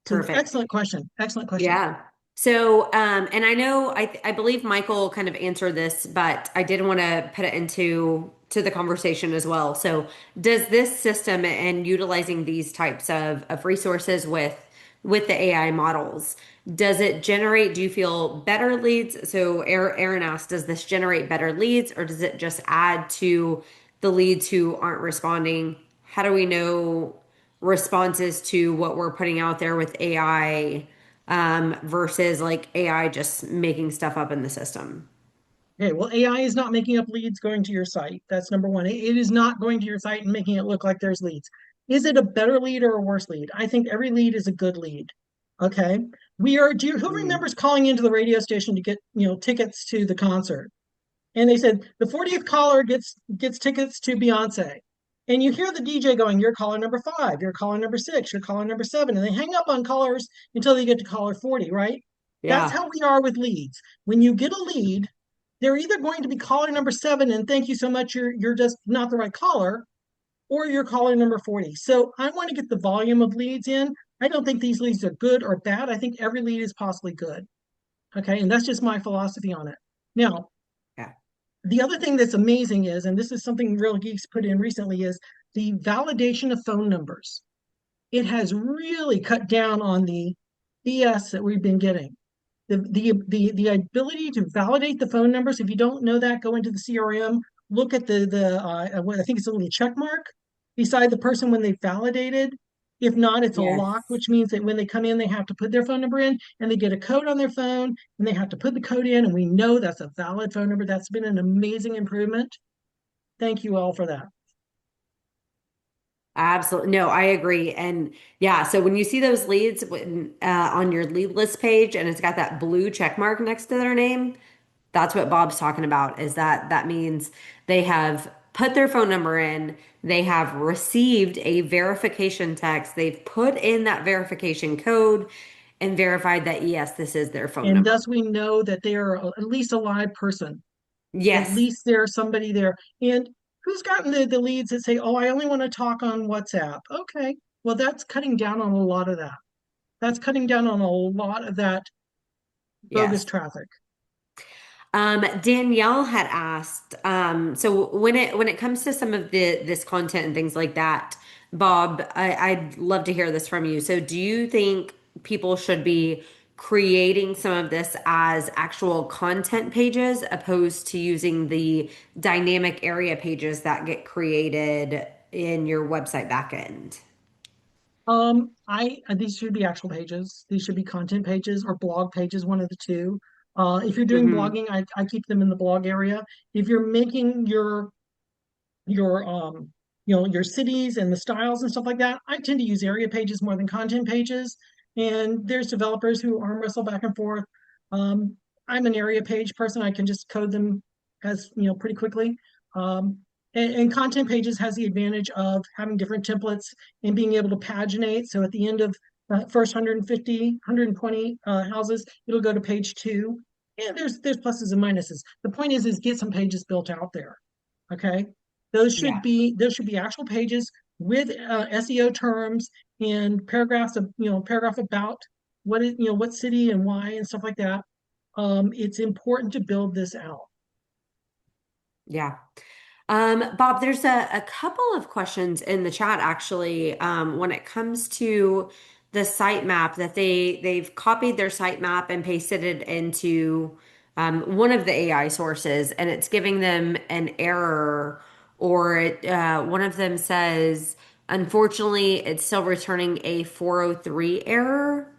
So Perfect. excellent question. Excellent question. Yeah. So, and I know I believe Michael kind of answered this, but I did want to put it into to the conversation as well. So, does this system and utilizing these types of resources with the AI models, does it generate, do you feel better leads? So, Aaron asked, does this generate better leads or does it just add to the leads who aren't responding? How do we know responses to what we're putting out there with AI? Versus like AI just making stuff up in the system. Okay, well, AI is not making up leads going to your site. That's number one. It is not going to your site and making it look like there's leads. Is it a better lead or a worse lead? I think every lead is a good lead. Okay. Who Mm. remembers calling into the radio station to get, tickets to the concert? And they said the 40th caller gets tickets to Beyonce. And you hear the DJ going, you're caller number 5, you're caller number 6, you're caller number 7, and they hang up on callers until they get to caller 40, right? That's Yeah, how we are with leads. When you get a lead, they're either going to be caller number 7 and thank you so much, you're just not the right caller, or you're caller number 40. So I want to get the volume of leads in. I don't think these leads are good or bad. I think every lead is possibly good. Okay. And that's just my philosophy on it. Now, yeah, the other thing that's amazing is, and this is something Real Geeks put in recently, is the validation of phone numbers. It has really cut down on the BS that we've been getting. The ability to validate the phone numbers. If you don't know that, go into the CRM, look at I think it's a little check mark beside the person when they validated. If not, it's a yes. lock, which means that when they come in, they have to put their phone number in and they get a code on their phone and they have to put the code in. And we know that's a valid phone number. That's been an amazing improvement. Thank you all for that. Absolutely. No, I agree. And yeah, so when you see those leads on your lead list page and it's got that blue check mark next to their name, that's what Bob's talking about, is that means they have put their phone number in, they have received a verification text, they've put in that verification code and verified that yes, this is their phone And number. thus we know that they are at least a live person. At Yes, least there's somebody there. And who's gotten the leads that say, oh, I only want to talk on WhatsApp? Okay. Well, that's cutting down on a lot of that. That's cutting down on a lot of that bogus yes. traffic. Danielle had asked, so when it comes to some of this content and things like that, Bob, I'd love to hear this from you. So do you think people should be creating some of this as actual content pages opposed to using the dynamic area pages that get created in your website backend? These should be actual pages. These should be content pages or blog pages, one of the two. If you're doing Hmm. blogging, I keep them in the blog area. If you're making your your cities and the styles and stuff like that, I tend to use area pages more than content pages. And there's developers who arm wrestle back and forth. Um, I'm an area page person. I can just code them as pretty quickly. Um, and content pages has the advantage of having different templates and being able to paginate. So at the end of first 150, 120 houses, it'll go to page two. And there's pluses and minuses. The point is get some pages built out there. Okay. Yeah. Those should be actual pages with SEO terms and paragraphs of paragraph about what city and why and stuff like that. It's important to build this out. Yeah. Bob, there's a couple of questions in the chat actually, when it comes to the sitemap that they've copied their sitemap and pasted it into one of the AI sources, and it's giving them an error, or one of them says, unfortunately, it's still returning a 403 error.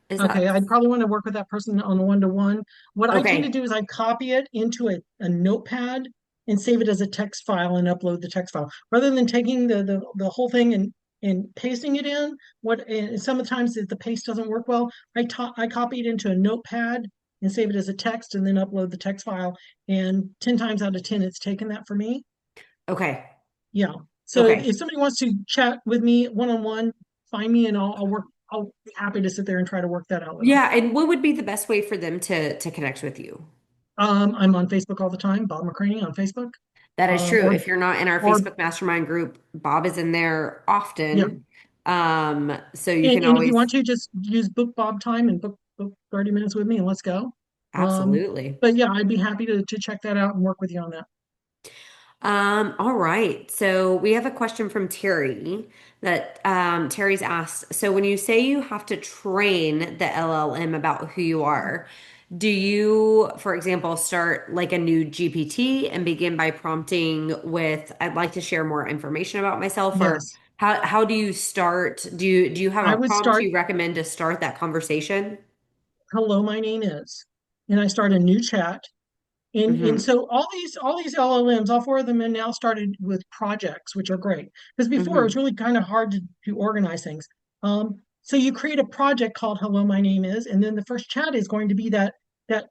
Is Okay, that I'd probably want to work with that person on a one-to-one. What I tend to okay? do is I copy it into a notepad and save it as a text file and upload the text file. Rather than taking the whole thing and pasting it in, and sometimes if the paste doesn't work well, I copy it into a notepad and save it as a text and then upload the text file. And 10 times out of 10, it's taken that for me. Okay. Yeah. So Okay. if somebody wants to chat with me one-on-one, find me and I'll work. I'll be happy to sit there and try to work that out with them. Yeah, and what would be the best way for them to connect with you? I'm on Facebook all the time, Bob McCranie on Facebook. That is Um, true. or If you're not in our or Facebook mastermind group, Bob is in there yeah. often. So you can And if you want always, to, just use book Bob time and book 30 minutes with me and let's go. Um, absolutely. but yeah, I'd be happy to check that out and work with you on that. All right. So we have a question from Terry that Terry's asked. So when you say you have to train the LLM about who you are, do you, for example, start like a new GPT and begin by prompting with, I'd like to share more information about myself, or Yes. how do you start? Do you have I a would prompt start, you recommend to start that conversation? hello, my name is, and I start a new chat. And Mm-hmm. so all these LLMs, all four of them, and now started with projects, which are great. Because before it was Mm-hmm. really kind of hard to organize things. So you create a project called "Hello, my name is," and then the first chat is going to be that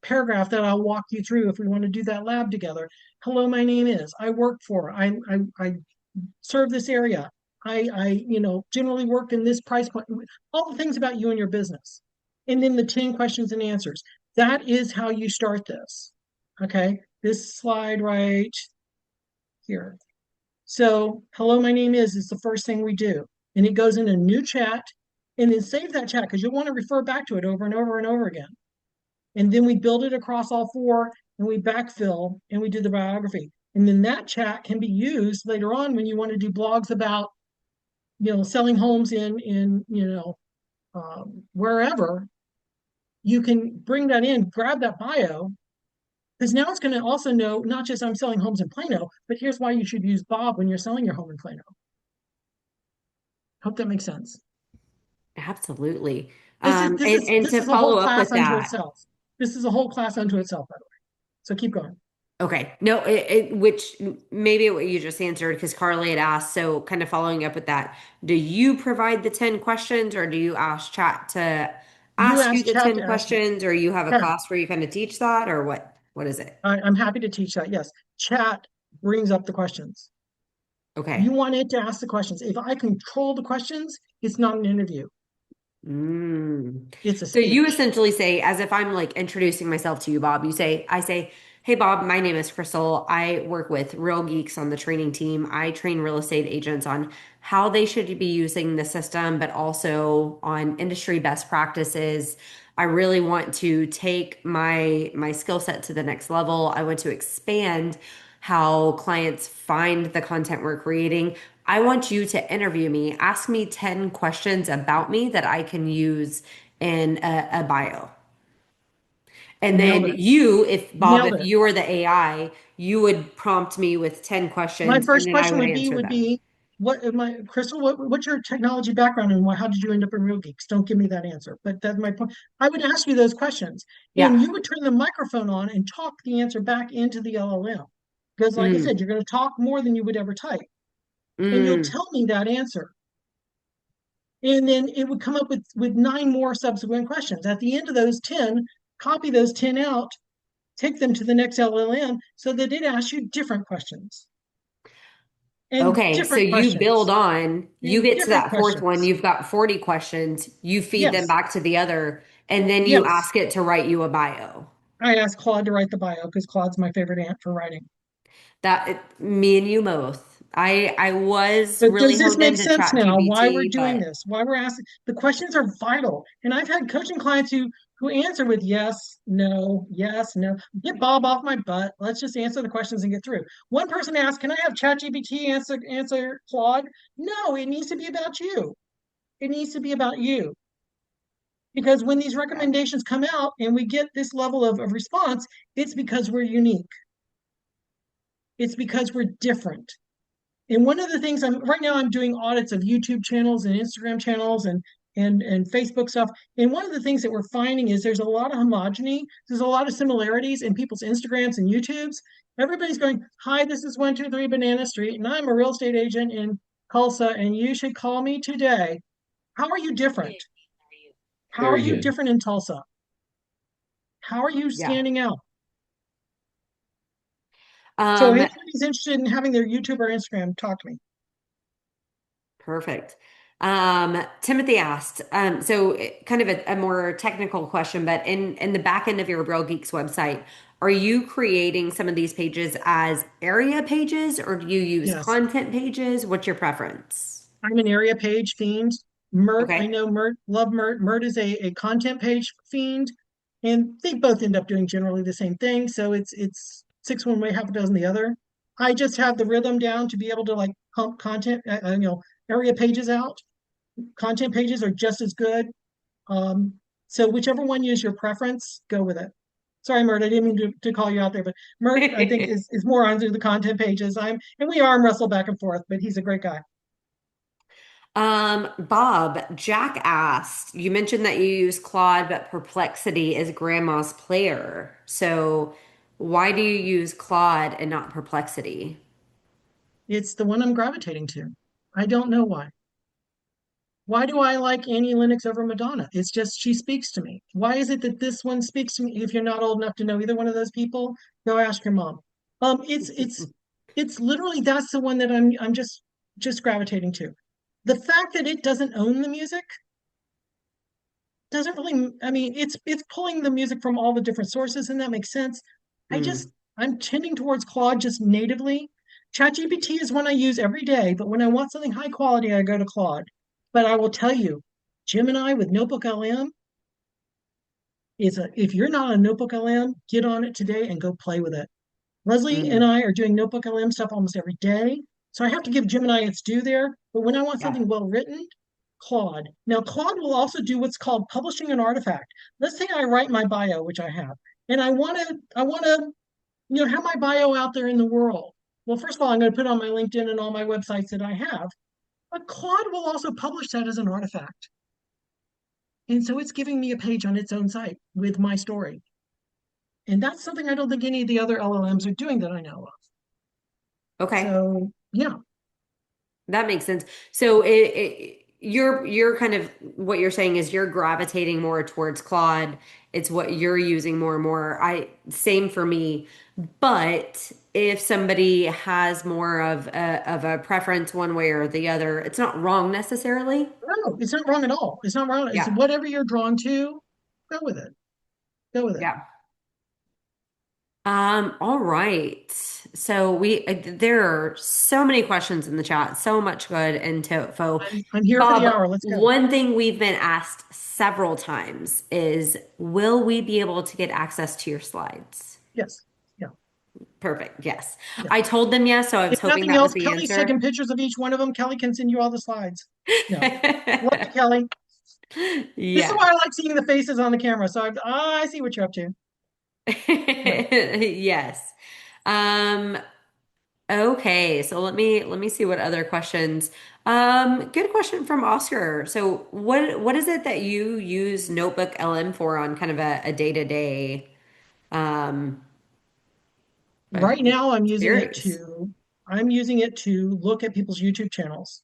paragraph that I'll walk you through if we want to do that lab together. Hello, my name is. I work for. I serve this area. I generally work in this price point. All the things about you and your business, and then the 10 questions and answers. That is how you start this. Okay, this slide right here. So, hello, my name is the first thing we do. And it goes in a new chat and then save that chat because you'll want to refer back to it over and over and over again. And then we build it across all four and we backfill and we do the biography. And then that chat can be used later on when you want to do blogs about, selling homes in wherever. You can bring that in, grab that bio, because now it's going to also know not just I'm selling homes in Plano, but here's why you should use Bob when you're selling your home in Plano. Hope that makes sense. Absolutely. This is this is And this to is a whole follow up class with unto that, itself. This is a whole class unto itself, by the way. So keep going. okay. No, which maybe what you just answered because Carly had asked. So, kind of following up with that, do you provide the 10 questions, or do you ask chat to You ask you asked the chat 10 to ask me. questions, or you have a Yeah, class where you kind of teach that, or what? What is it? I'm happy to teach that. Yes, chat brings up the questions. You Okay. want it to ask the questions. If I control the questions, it's not an interview. Mm. It's a So you speech. essentially say, as if I'm like introducing myself to you, Bob, I say, hey, Bob, my name is Crystal. I work with Real Geeks on the training team. I train real estate agents on how they should be using the system, but also on industry best practices. I really want to take my skill set to the next level. I want to expand how clients find the content we're creating. I want you to interview me, ask me 10 questions about me that I can use in a bio. And Nailed then it. you, if Bob, Nailed if it. you were the AI, you would prompt me with 10 My questions and first then I question would would be answer would them. be Crystal, what's your technology background and how did you end up in Real Geeks? Don't give me that answer. But that's my point. I would ask you those questions and Yeah. you would turn the microphone on and talk the answer back into the LLM. Because like I Mm, said, you're going to talk more than you would ever type. And you'll mm. tell me that answer. And then it would come up with nine more subsequent questions. At the end of those 10, copy those 10 out, take them to the next LLM so that it asks you different questions and Okay, so different you build questions on, you and get to different that fourth one, questions. you've got 40 questions, you feed them Yes, back to the other, and then you yes. ask it to write you a bio. I asked Claude to write the bio because Claude's my favorite ant for writing. Me and you both. I was But does really this honed make into sense now? Why we're ChatGPT, doing but this? Why we're asking? The questions are vital. And I've had coaching clients who answer with yes, no, yes, no. Get Bob off my butt. Let's just answer the questions and get through. One person asked, "Can I have ChatGPT answer Claude?" No, it needs to be about you. It needs to be about you. Because when these recommendations come out and we get this level of response, it's because we're unique. It's because we're different. And one of the things right now I'm doing audits of YouTube channels and Instagram channels and Facebook stuff. And one of the things that we're finding is there's a lot of homogeny. There's a lot of similarities in people's Instagrams and YouTubes. Everybody's going, "Hi, this is 123 Banana Street, and I'm a real estate agent in Tulsa, and you should call me today." How are you different? How are Very you good. different in Tulsa? How are you yeah. standing out? So if Um, anybody's interested in having their YouTube or Instagram, talk to me. Perfect. Timothy asked, kind of a more technical question, but in the back end of your Real Geeks website, are you creating some of these pages as area pages or do you use Yes. content pages? What's your preference? I'm an area page fiend. Mert, I Okay. know Mert, love Mert. Mert is a content page fiend, and they both end up doing generally the same thing. So it's six one way, half a dozen the other. I just have the rhythm down to be able to like pump content, area pages out. Content pages are just as good. Um, so whichever one is your preference, go with it. Sorry, Mert, I didn't mean to call you out there, but Mert, I think is more onto the content pages. And we arm wrestle back and forth, but he's a great guy. Bob, Jack asked, you mentioned that you use Claude, but Perplexity is grandma's player. So why do you use Claude and not Perplexity? It's the one I'm gravitating to. I don't know why. Why do I like Annie Lennox over Madonna? It's just she speaks to me. Why is it that this one speaks to me? If you're not old enough to know either one of those people, go ask your mom. It's literally that's the one that I'm just gravitating to. The fact that it doesn't own the music doesn't really, I mean, it's pulling the music from all the different sources, and that makes sense. I Mm, just I'm tending towards Claude just natively. ChatGPT is one I use every day, but when I want something high quality, I go to Claude. But I will tell you, Gemini with Notebook LM if you're not on Notebook LM, get on it today and go play with it. Leslie and mm, I are doing Notebook LM stuff almost every day. So I have to give Gemini its due there. But when I want yeah. something well written, Claude. Now, Claude will also do what's called publishing an artifact. Let's say I write my bio, which I have, and I want to, have my bio out there in the world. Well, first of all, I'm going to put it on my LinkedIn and all my websites that I have. But Claude will also publish that as an artifact. And so it's giving me a page on its own site with my story. And that's something I don't think any of the other LLMs are doing that I know of. Okay. So yeah, That makes sense. So you're kind of what you're saying is you're gravitating more towards Claude. It's what you're using more and more. Same for me. But if somebody has more of a preference one way or the other, it's not wrong necessarily. no, it's not wrong at all. It's not wrong. It's Yeah. whatever you're drawn to, go with it. Go with it. Yeah. All right. So there are so many questions in the chat, so much good info. I'm here for the Bob, hour. Let's go. one thing we've been asked several times is, will we be able to get access to your slides? Yes. Yeah. Perfect. Yes. Yeah. I told them yes, so I If was hoping nothing that was else, the Kelly's taking answer. pictures of each one of them. Kelly can send you all the slides. No. Love you, Kelly. This is Yeah. why I like seeing the faces on the camera. So I see what you're up to. Yeah. Yes. Um, Okay, so let me see what other questions. Good question from Oscar. So what is it that you use Notebook LM for on kind of a day-to-day? Um, Right I'm now, curious. I'm using it to look at people's YouTube channels.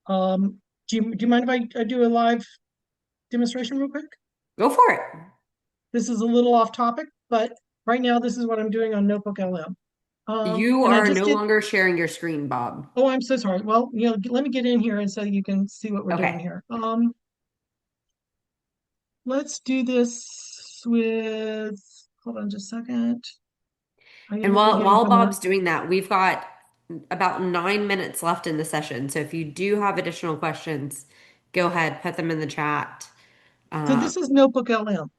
Um, do you mind if I do a live demonstration real quick? Go for it. This is a little off topic, but right now this is what I'm doing on Notebook LM. You And I are just no did, longer sharing your screen, Bob. oh, I'm so sorry. Well, let me get in here and so you can see what we're doing Okay. here. Let's do this with, hold on just a second. I And am while navigating while from the, Bob's doing that, we've got about 9 minutes left in the session. So if you do have additional questions, go ahead, put them in the chat. so Um, this is Notebook LM,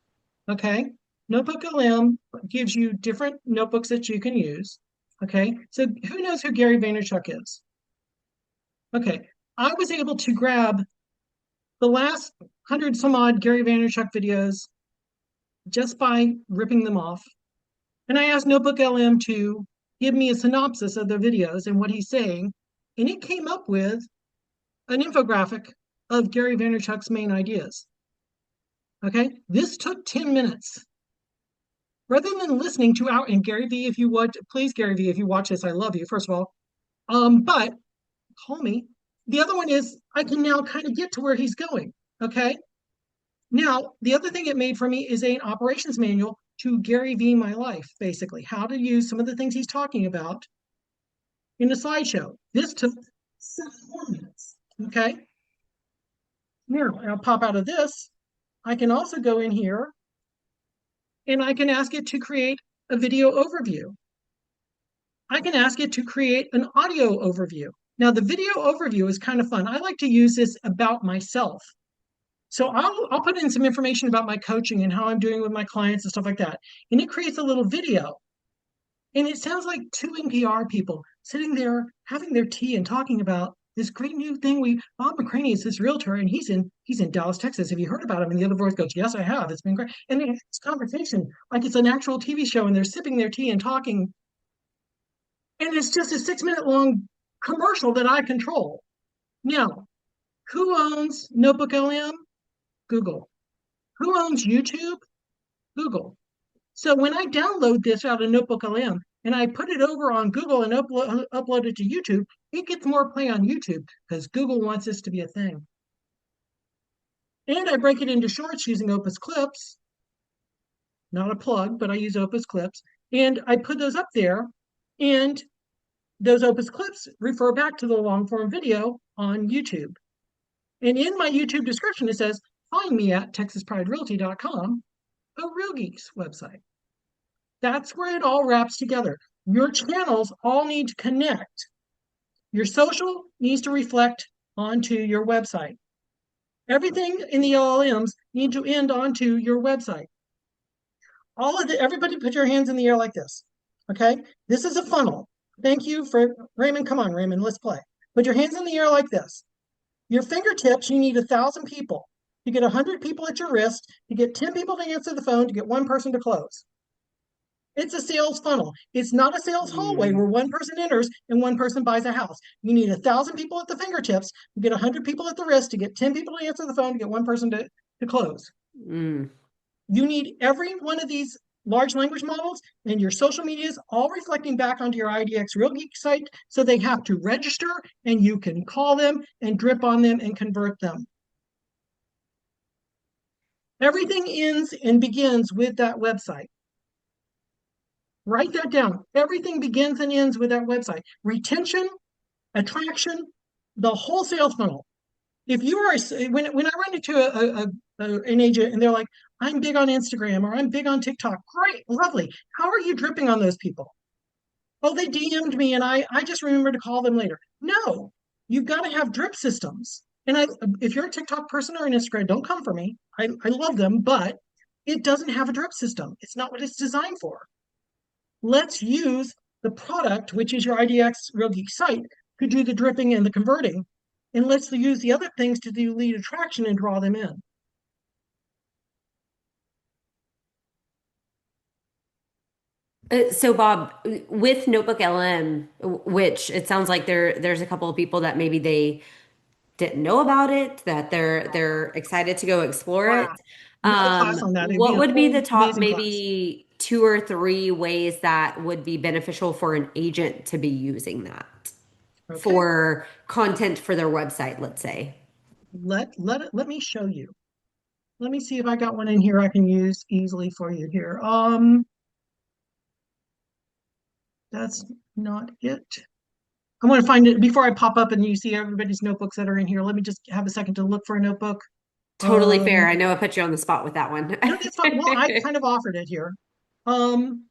okay? Notebook LM gives you different notebooks that you can use, okay? So who knows who Gary Vaynerchuk is? Okay, I was able to grab the last 100 some odd Gary Vaynerchuk videos just by ripping them off. And I asked Notebook LM to give me a synopsis of the videos and what he's saying. And it came up with an infographic of Gary Vaynerchuk's main ideas. Okay, this took 10 minutes. Rather than listening to our, and Gary V, if you watch, please, Gary V, if you watch this, I love you, first of all. But call me. The other one is I can now kind of get to where he's going. Okay. Now, the other thing it made for me is an operations manual to Gary V my life, basically, how to use some of the things he's talking about in a slideshow. This took 7 more minutes. Okay. Now, I'll pop out of this. I can also go in here and I can ask it to create a video overview. I can ask it to create an audio overview. Now, the video overview is kind of fun. I like to use this about myself. So I'll put in some information about my coaching and how I'm doing with my clients and stuff like that. And it creates a little video. And it sounds like two NPR people sitting there having their tea and talking about this great new thing. Bob McCranie is this realtor and he's in Dallas, Texas. Have you heard about him? And the other voice goes, yes, I have. It's been great. And they have this conversation like it's an actual TV show and they're sipping their tea and talking. And it's just a 6 minute long commercial that I control. Now, who owns Notebook LM? Google. Who owns YouTube? Google. So when I download this out of Notebook LM and I put it over on Google and upload it to YouTube, it gets more play on YouTube because Google wants this to be a thing. And I break it into shorts using Opus Clips, not a plug, but I use Opus Clips. And I put those up there. And those Opus Clips refer back to the long form video on YouTube. And in my YouTube description, it says, find me at texaspriderealty.com, a Real Geeks website. That's where it all wraps together. Your channels all need to connect. Your social needs to reflect onto your website. Everything in the LLMs need to end onto your website. Everybody put your hands in the air like this. Okay? This is a funnel. Thank you for Raymond. Come on, Raymond, let's play. Put your hands in the air like this. Your fingertips, you need 1,000 people. You get 100 people at your wrist, you get 10 people to answer the phone, to get one person to close. It's a sales funnel. It's not a sales hallway where one person enters and one person buys a house. You need 1,000 people at the fingertips, you get 100 people at the wrist, to get 10 people to answer the phone, to get one person to close. mm. You need every one of these large language models and your social medias all reflecting back onto your IDX Real Geek site, so they have to register and you can call them and drip on them and convert them. Everything ends and begins with that website. Write that down. Everything begins and ends with that website. Retention, attraction, the whole sales funnel. If you are, when I run into an agent and they're like, I'm big on Instagram or I'm big on TikTok, great, lovely. How are you dripping on those people? Oh, they DM'd me and I just remember to call them later. No, you've got to have drip systems. And if you're a TikTok person or an Instagram, don't come for me. I love them, but it doesn't have a drip system. It's not what it's designed for. Let's use the product, which is your IDX Real Geek site, to do the dripping and the converting. And let's use the other things to do lead attraction and draw them in. So Bob, with Notebook LM, which it sounds like there's a couple of people that maybe they didn't know about it, that they're excited to go explore it. Wow. Another class on that. It'd be What a would be whole the top amazing class. maybe two or three ways that would be beneficial for an agent to be using that Okay. for content for their website, let's say? Let me show you. Let me see if I got one in here I can use easily for you here. That's not it. I want to find it before I pop up and you see everybody's notebooks that are in here. Let me just have a second to look for a notebook. Totally fair. Um, I know I put you on the spot with that one. no, that's fine. Well, I kind of offered it here. Um,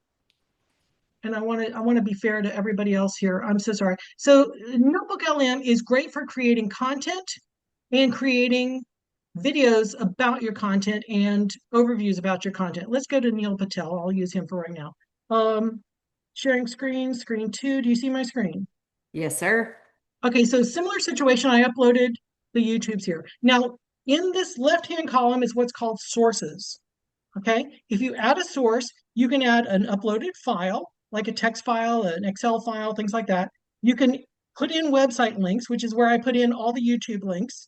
and I want to be fair to everybody else here. I'm so sorry. So Notebook LM is great for creating content and creating videos about your content and overviews about your content. Let's go to Neil Patel. I'll use him for right now. Sharing screen, screen two. Do you see my screen? Yes, sir. Okay, so similar situation. I uploaded the YouTubes here. Now, in this left-hand column is what's called sources. Okay, if you add a source, you can add an uploaded file, like a text file, an Excel file, things like that. You can put in website links, which is where I put in all the YouTube links.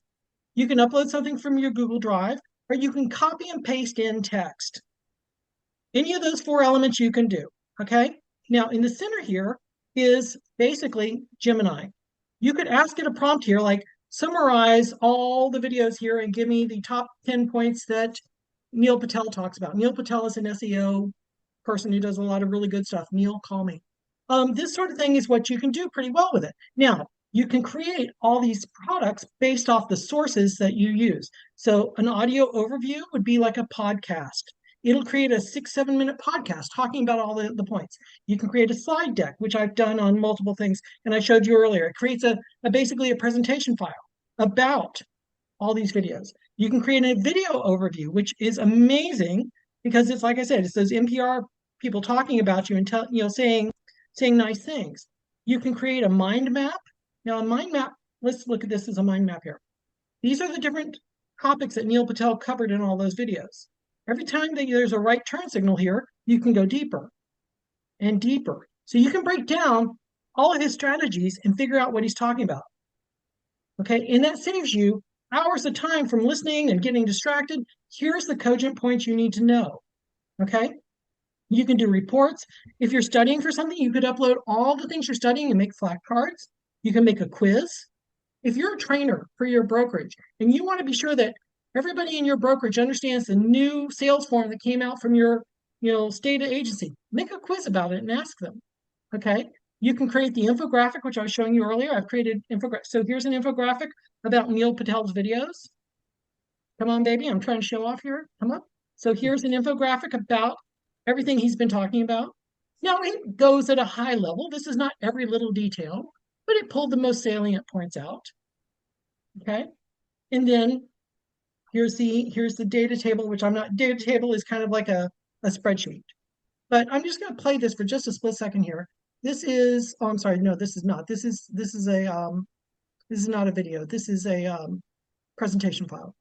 You can upload something from your Google Drive, or you can copy and paste in text. Any of those four elements you can do, okay? Now, in the center here is basically Gemini. You could ask it a prompt here, like summarize all the videos here and give me the top 10 points that Neil Patel talks about. Neil Patel is an SEO person who does a lot of really good stuff. Neil, call me. This sort of thing is what you can do pretty well with it. Now, you can create all these products based off the sources that you use. So an audio overview would be like a podcast. It'll create a 6, 7 minute podcast talking about all the points. You can create a slide deck, which I've done on multiple things, and I showed you earlier. It creates basically a presentation file about all these videos. You can create a video overview, which is amazing because it's like I said, it's those NPR people talking about you and saying nice things. You can create a mind map. Now, a mind map, let's look at this as a mind map here. These are the different topics that Neil Patel covered in all those videos. Every time that there's a right turn signal here, you can go deeper and deeper. So you can break down all of his strategies and figure out what he's talking about. Okay, and that saves you hours of time from listening and getting distracted. Here's the cogent points you need to know. Okay, you can do reports. If you're studying for something, you could upload all the things you're studying and make flashcards. You can make a quiz. If you're a trainer for your brokerage and you want to be sure that everybody in your brokerage understands the new sales form that came out from your state agency, make a quiz about it and ask them. Okay. You can create the infographic, which I was showing you earlier. I've created infographic. So here's an infographic about Neil Patel's videos. Come on, baby. I'm trying to show off here. Come on. So here's an infographic about everything he's been talking about. Now it goes at a high level. This is not every little detail, but it pulled the most salient points out. Okay. And then here's the data table, which I'm not, data table is kind of like a spreadsheet. But I'm just going to play this for just a split second here. This is, oh, I'm sorry, no, this is not. This is not a video. This is a presentation file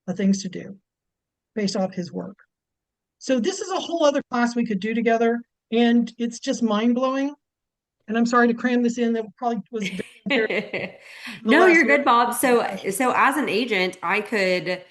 of things to do based off his work. So this is a whole other class we could do together, and it's just mind blowing. And I'm sorry to cram this in. That probably was very the No, last you're minute. good, Bob. So as an agent, I could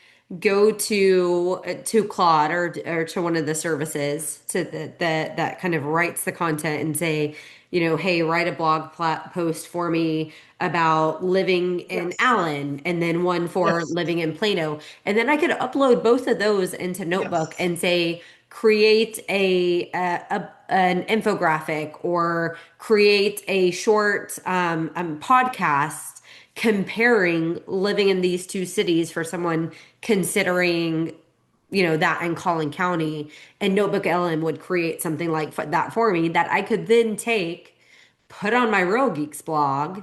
go to Claude or to one of the services to that kind of writes the content and say, hey, write a post for me about living in Yes, Allen and then one for yes, living in Plano. And then I could upload both of those into Notebook yes. and say, create an infographic or create a short podcast comparing living in these two cities for someone considering that in Collin County, and Notebook Ellen would create something like that for me that I could then take, put on my Real Geeks blog,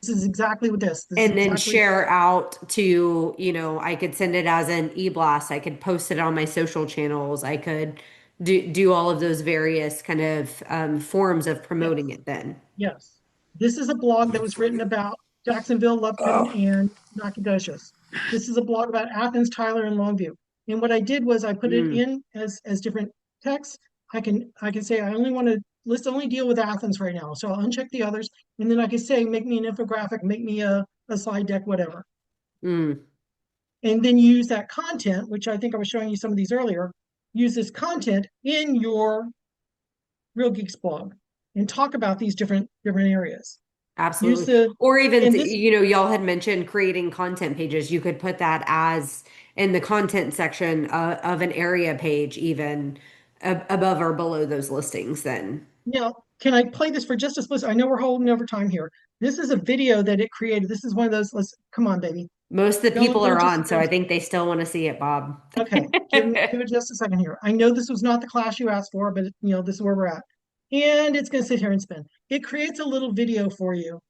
This is exactly what this. This is and then exactly. share out to, I could send it as an e-blast. I could post it on my social channels. I could do all of those various kind of forms of promoting Yes, it then. yes. This is a blog that was written about Jacksonville, Lufkin, Oh, and Nacogdoches. This is a blog about Athens, Tyler, and Longview. And what I did was I put it Mm. in as different texts. I can say I only want to let's only deal with Athens right now. So I'll uncheck the others, and then I can say make me an infographic, make me a slide deck, whatever. Mm, And then use that content, which I think I was showing you some of these earlier, use this content in your Real Geeks blog and talk about these different areas. Use absolutely. the Or even, and this y'all had mentioned creating content pages. You could put that as in the content section of an area page, even above or below those listings then. now, can I play this for just a split? I know we're holding over time here. This is a video that it created. This is one of those, let's come on, baby. Most of the people Go are just on, so I think they still want to see it, Bob. okay. Give it just a second here. I know this was not the class you asked for, but this is where we're at. And it's gonna sit here and spin. It creates a little video for you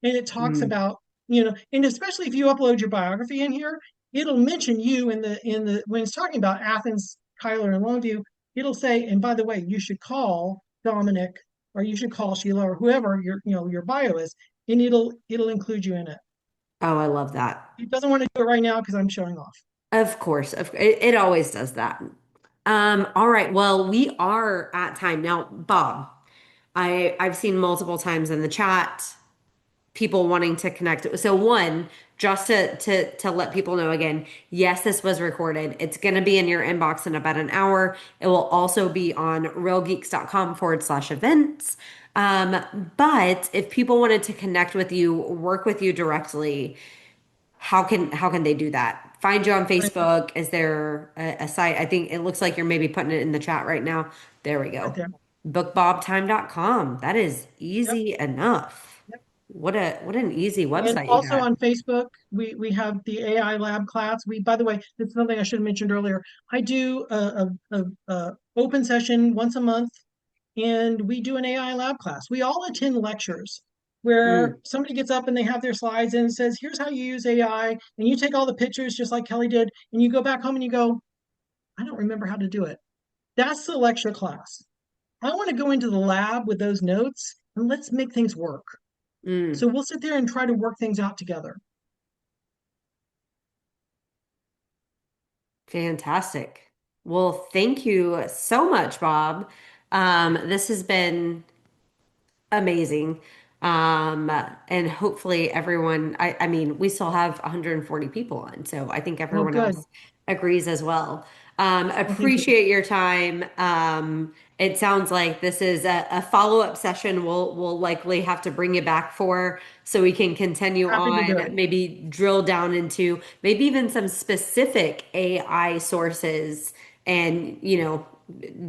and it talks Mm. about, and especially if you upload your biography in here, it'll mention you in the when it's talking about Athens, Kyler, and Longview, it'll say, and by the way, you should call Dominic or you should call Sheila or whoever your bio is, and it'll include you in it. Oh, I love that. It doesn't want to do it right now because I'm showing off. Of course, it always does that. All right. Well, we are at time now, Bob. I've seen multiple times in the chat people wanting to connect. So one, just to let people know again, yes, this was recorded. It's going to be in your inbox in about an hour. It will also be on realgeeks.com/events. But if people wanted to connect with you, work with you directly, how can they do that? Find you on Right, Facebook. Is there a site? I think it looks like you're maybe putting it in the chat right now. There we right go. there. Bookbobtime.com. That is Yep. easy enough. Yep. What an easy And website you also got. on Facebook, we have the AI lab class. By the way, this is something I should have mentioned earlier. I do a open session once a month, and we do an AI lab class. We all attend lectures where Mm. somebody gets up and they have their slides and says, "Here's how you use AI," and you take all the pictures just like Kelly did, and you go back home and you go, "I don't remember how to do it." That's the lecture class. I want to go into the lab with those notes and let's make things work. So Mm. we'll sit there and try to work things out together. Fantastic. Well, thank you so much, Bob. This has been amazing. And hopefully everyone, I mean, we still have 140 people on, so I think Oh, everyone good. else agrees as well. Well, thank you. Appreciate your time. It sounds like this is a follow-up session we'll likely have to bring you back for so we can continue Happy to do it. on, maybe drill down into maybe even some specific AI sources and,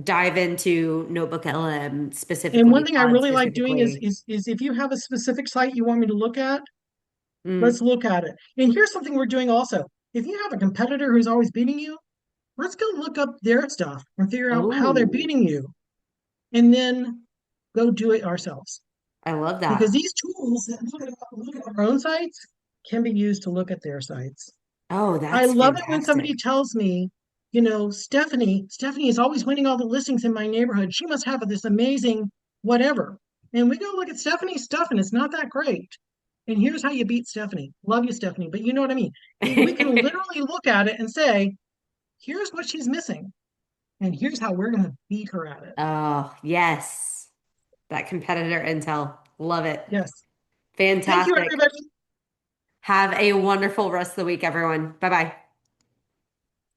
dive into Notebook LM And specifically, one thing I Claude really like doing is specifically. is is if you have a specific site you want me to look at, Mm. let's look at it. And here's something we're doing also. If you have a competitor who's always beating you, let's go look up their stuff and figure out how they're Oh, beating you, and then go do it ourselves. I love Because that. these tools that look at our own sites can be used to look at their sites. Oh, I that's love it when somebody fantastic. tells me, Stephanie is always winning all the listings in my neighborhood. She must have this amazing whatever. And we go look at Stephanie's stuff and it's not that great. And here's how you beat Stephanie. Love you, Stephanie, but you know what I mean. We can literally look at it and say, here's what she's missing, and here's how we're going to beat her at it. Oh, yes. That competitor intel. Love it. Yes. Thank you, Fantastic. everybody. Have a wonderful rest of the week, everyone. Bye bye.